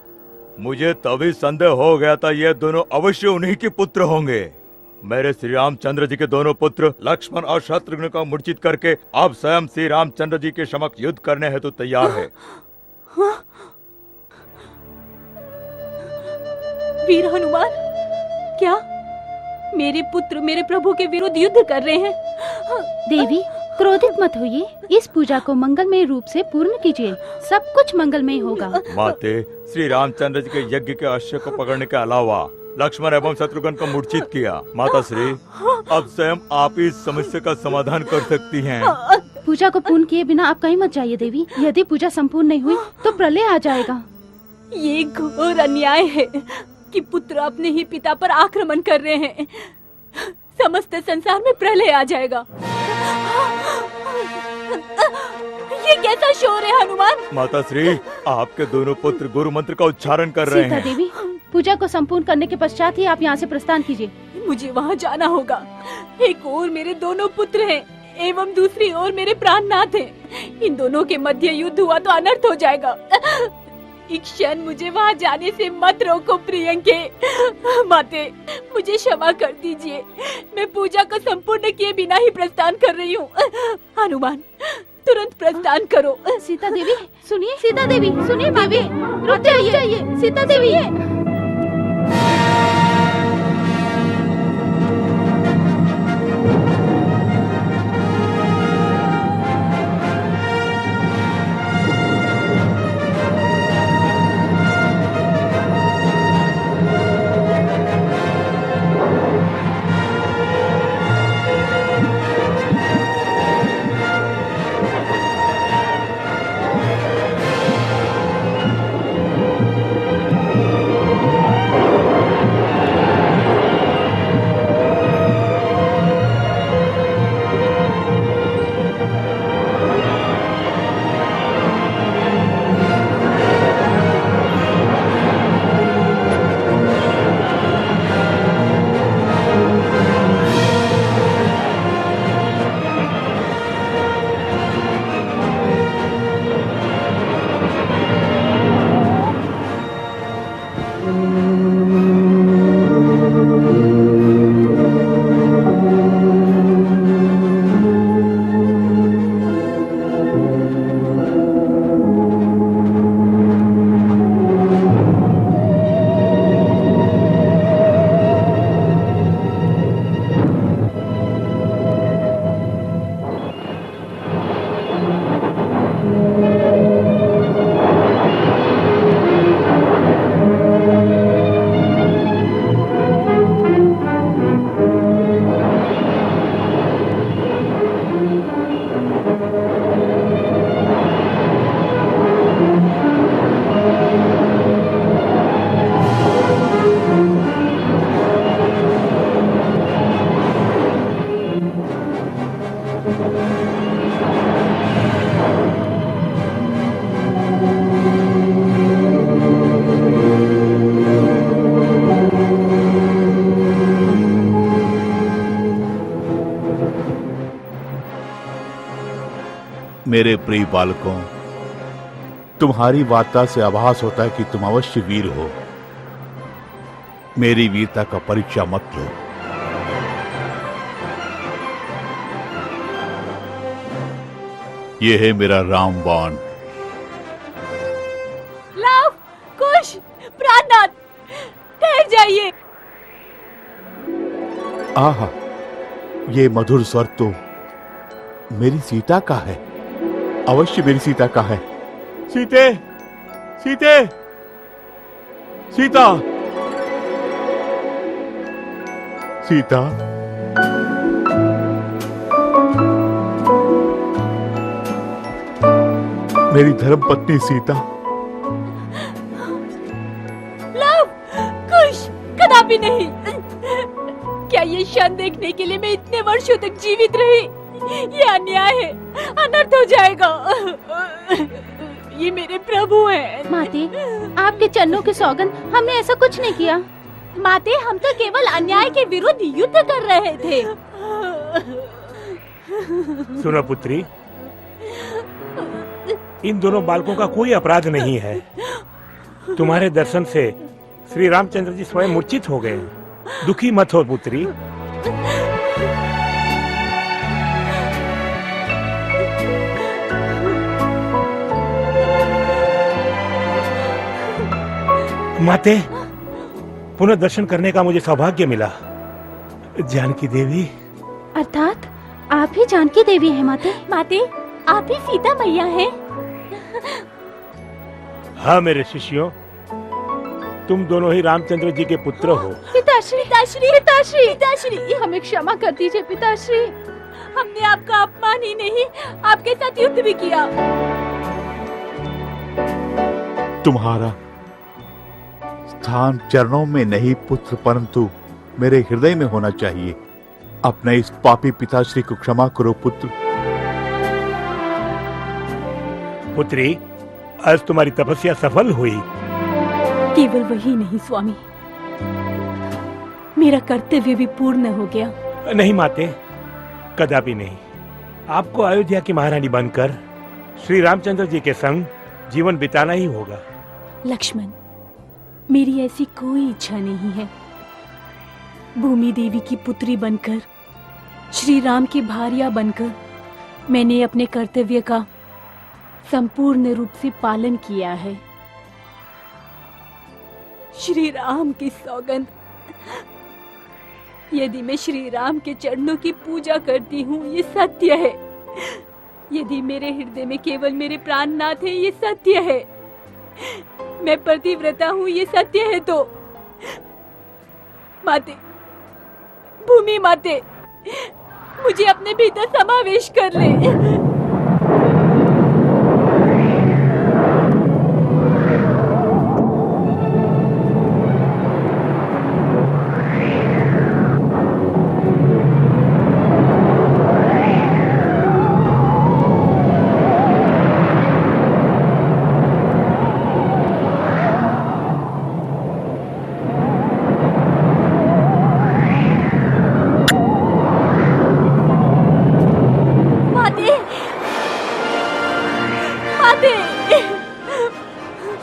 मुझे तभी संदेह हो गया था ये दोनों अवश्य उन्हीं के पुत्र होंगे। मेरे श्री रामचंद्र जी के दोनों पुत्र लक्ष्मण और शत्रुघ्न को मूर्छित करके आप स्वयं श्री रामचंद्र जी के समक्ष युद्ध करने हेतु तैयार है। वीर हनुमान क्या मेरे पुत्र मेरे प्रभु के विरुद्ध युद्ध कर रहे हैं? देवी क्रोधित मत होइए, इस पूजा को मंगलमय रूप से पूर्ण कीजिए, सब कुछ मंगलमय होगा। माते श्री रामचंद्र जी के यज्ञ के अश्व को पकड़ने के अलावा लक्ष्मण एवं शत्रुघ्न को मूर्छित किया। माता श्री अब स्वयं आप इस समस्या का समाधान कर सकती हैं। पूजा को पूर्ण किए बिना आप कहीं मत जाइए देवी। यदि पूजा संपूर्ण नहीं हुई तो प्रलय आ जाएगा। ये घोर अन्याय है कि पुत्र अपने ही पिता पर आक्रमण कर रहे हैं। समस्त संसार में प्रलय आ जाएगा। ये कैसा शोर है हनुमान? माता श्री आपके दोनों पुत्र गुरु मंत्र का उच्चारण कर रहे हैं। सीता देवी पूजा को संपूर्ण करने के पश्चात ही आप यहाँ से प्रस्थान कीजिए। मुझे वहाँ जाना होगा। एक ओर मेरे दोनों पुत्र हैं एवं दूसरी ओर मेरे प्राणनाथ हैं। इन दोनों के मध्य युद्ध हुआ तो अनर्थ हो जाएगा। एक क्षण मुझे वहाँ जाने से मत रोको प्रियंके। माते मुझे क्षमा कर दीजिए, मैं पूजा को संपूर्ण किए बिना ही प्रस्थान कर रही हूँ। हनुमान तुरंत प्रस्थान करो। सीता देवी सुनिए, सीता देवी सुनिए, देवी रुक जाइए, सीता देवी। मेरे प्रिय बालकों, तुम्हारी वार्ता से आभास होता है कि तुम अवश्य वीर हो। मेरी वीरता का परीक्षा मत लो। यह है मेरा रामबाण। लव, कुश, प्राणनाथ, ठहर जाइए। आहा, ये मधुर स्वर तो मेरी सीता का है। अवश्य मेरी सीता का है। सीते, सीते, सीता, सीता। मेरी धर्म पत्नी सीता। लव, कुश, कदापि नहीं। क्या ये क्षण देखने के लिए मैं इतने वर्षों तक जीवित रही? ये अन्याय है, अनर्थ हो जाएगा। ये मेरे प्रभु हैं। माते, आपके चरणों की सौगंध, हमने ऐसा कुछ नहीं किया। माते, हम तो केवल अन्याय के विरुद्ध युद्ध कर रहे थे। सुनो पुत्री, इन दोनों बालकों का कोई अपराध नहीं है। तुम्हारे दर्शन से श्री रामचंद्र जी स्वयं मूर्छित हो गए। दुखी मत हो पुत्री। माते, पुनः दर्शन करने का मुझे सौभाग्य मिला। जानकी देवी। अर्थात आप ही जानकी देवी हैं माते? माते, आप ही सीता मैया हैं। हाँ मेरे शिष्यों, तुम दोनों ही रामचंद्र जी के पुत्र हो। पिताश्री, पिताश्री, पिताश्री, पिताश्री, हमें क्षमा कर दीजिए पिताश्री। हमने आपका अपमान ही नहीं, आपके साथ युद्ध भी किया। तुम्हारा स्थान चरणों में नहीं पुत्र, परंतु मेरे हृदय में होना चाहिए। अपने इस पापी पिताश्री को क्षमा करो पुत्र। पुत्री, आज तुम्हारी तपस्या सफल हुई। केवल वही नहीं स्वामी, मेरा कर्तव्य भी पूर्ण हो गया। नहीं माते, कदापि नहीं। आपको अयोध्या की महारानी बनकर श्री रामचंद्र जी के संग जीवन बिताना ही होगा। लक्ष्मण, मेरी ऐसी कोई इच्छा नहीं है। भूमि देवी की पुत्री बनकर, श्री राम की भार्या बनकर मैंने अपने कर्तव्य का संपूर्ण रूप से पालन किया है। श्री राम की सौगंध, यदि मैं श्री राम के चरणों की पूजा करती हूँ, ये सत्य है। यदि मेरे हृदय में केवल मेरे प्राणनाथ है, ये सत्य है। मैं पतिव्रता हूँ, ये सत्य है। तो माते, भूमि माते, मुझे अपने भीतर समावेश कर ले।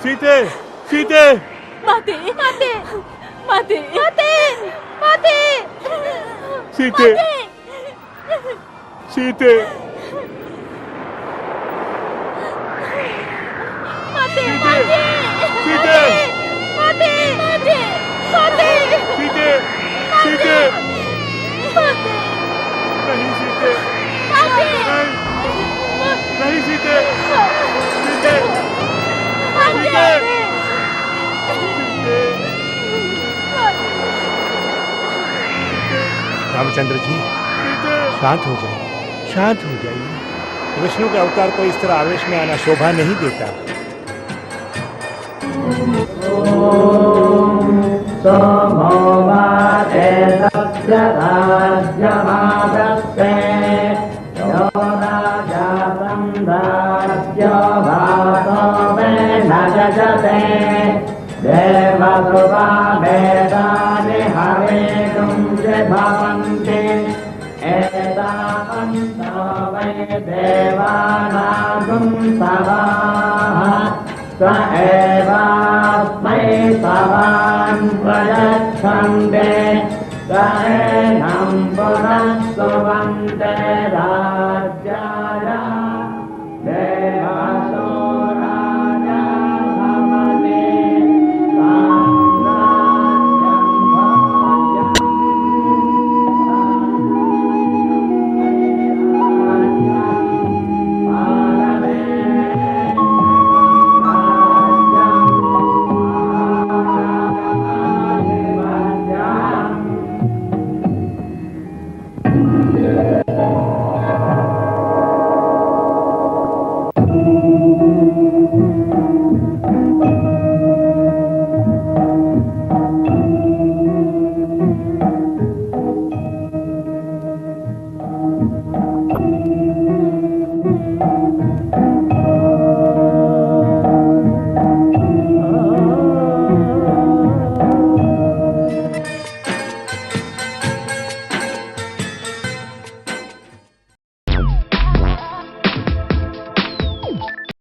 सीते, सीते, माते, माते, माते, माते, माते, सीते, सीते, माते, सीते, माते, माते, माते, सीते, सीते, नहीं सीते, नहीं सीते, सीते, रामचंद्र जी, शांत हो जाइए, शांत हो जाइए। विष्णु के अवतार को इस तरह आवेश में आना शोभा नहीं देता। देवानां सवाः स एवास्मै सवान् प्रयच्छन्ते स एनं पुनः सुवा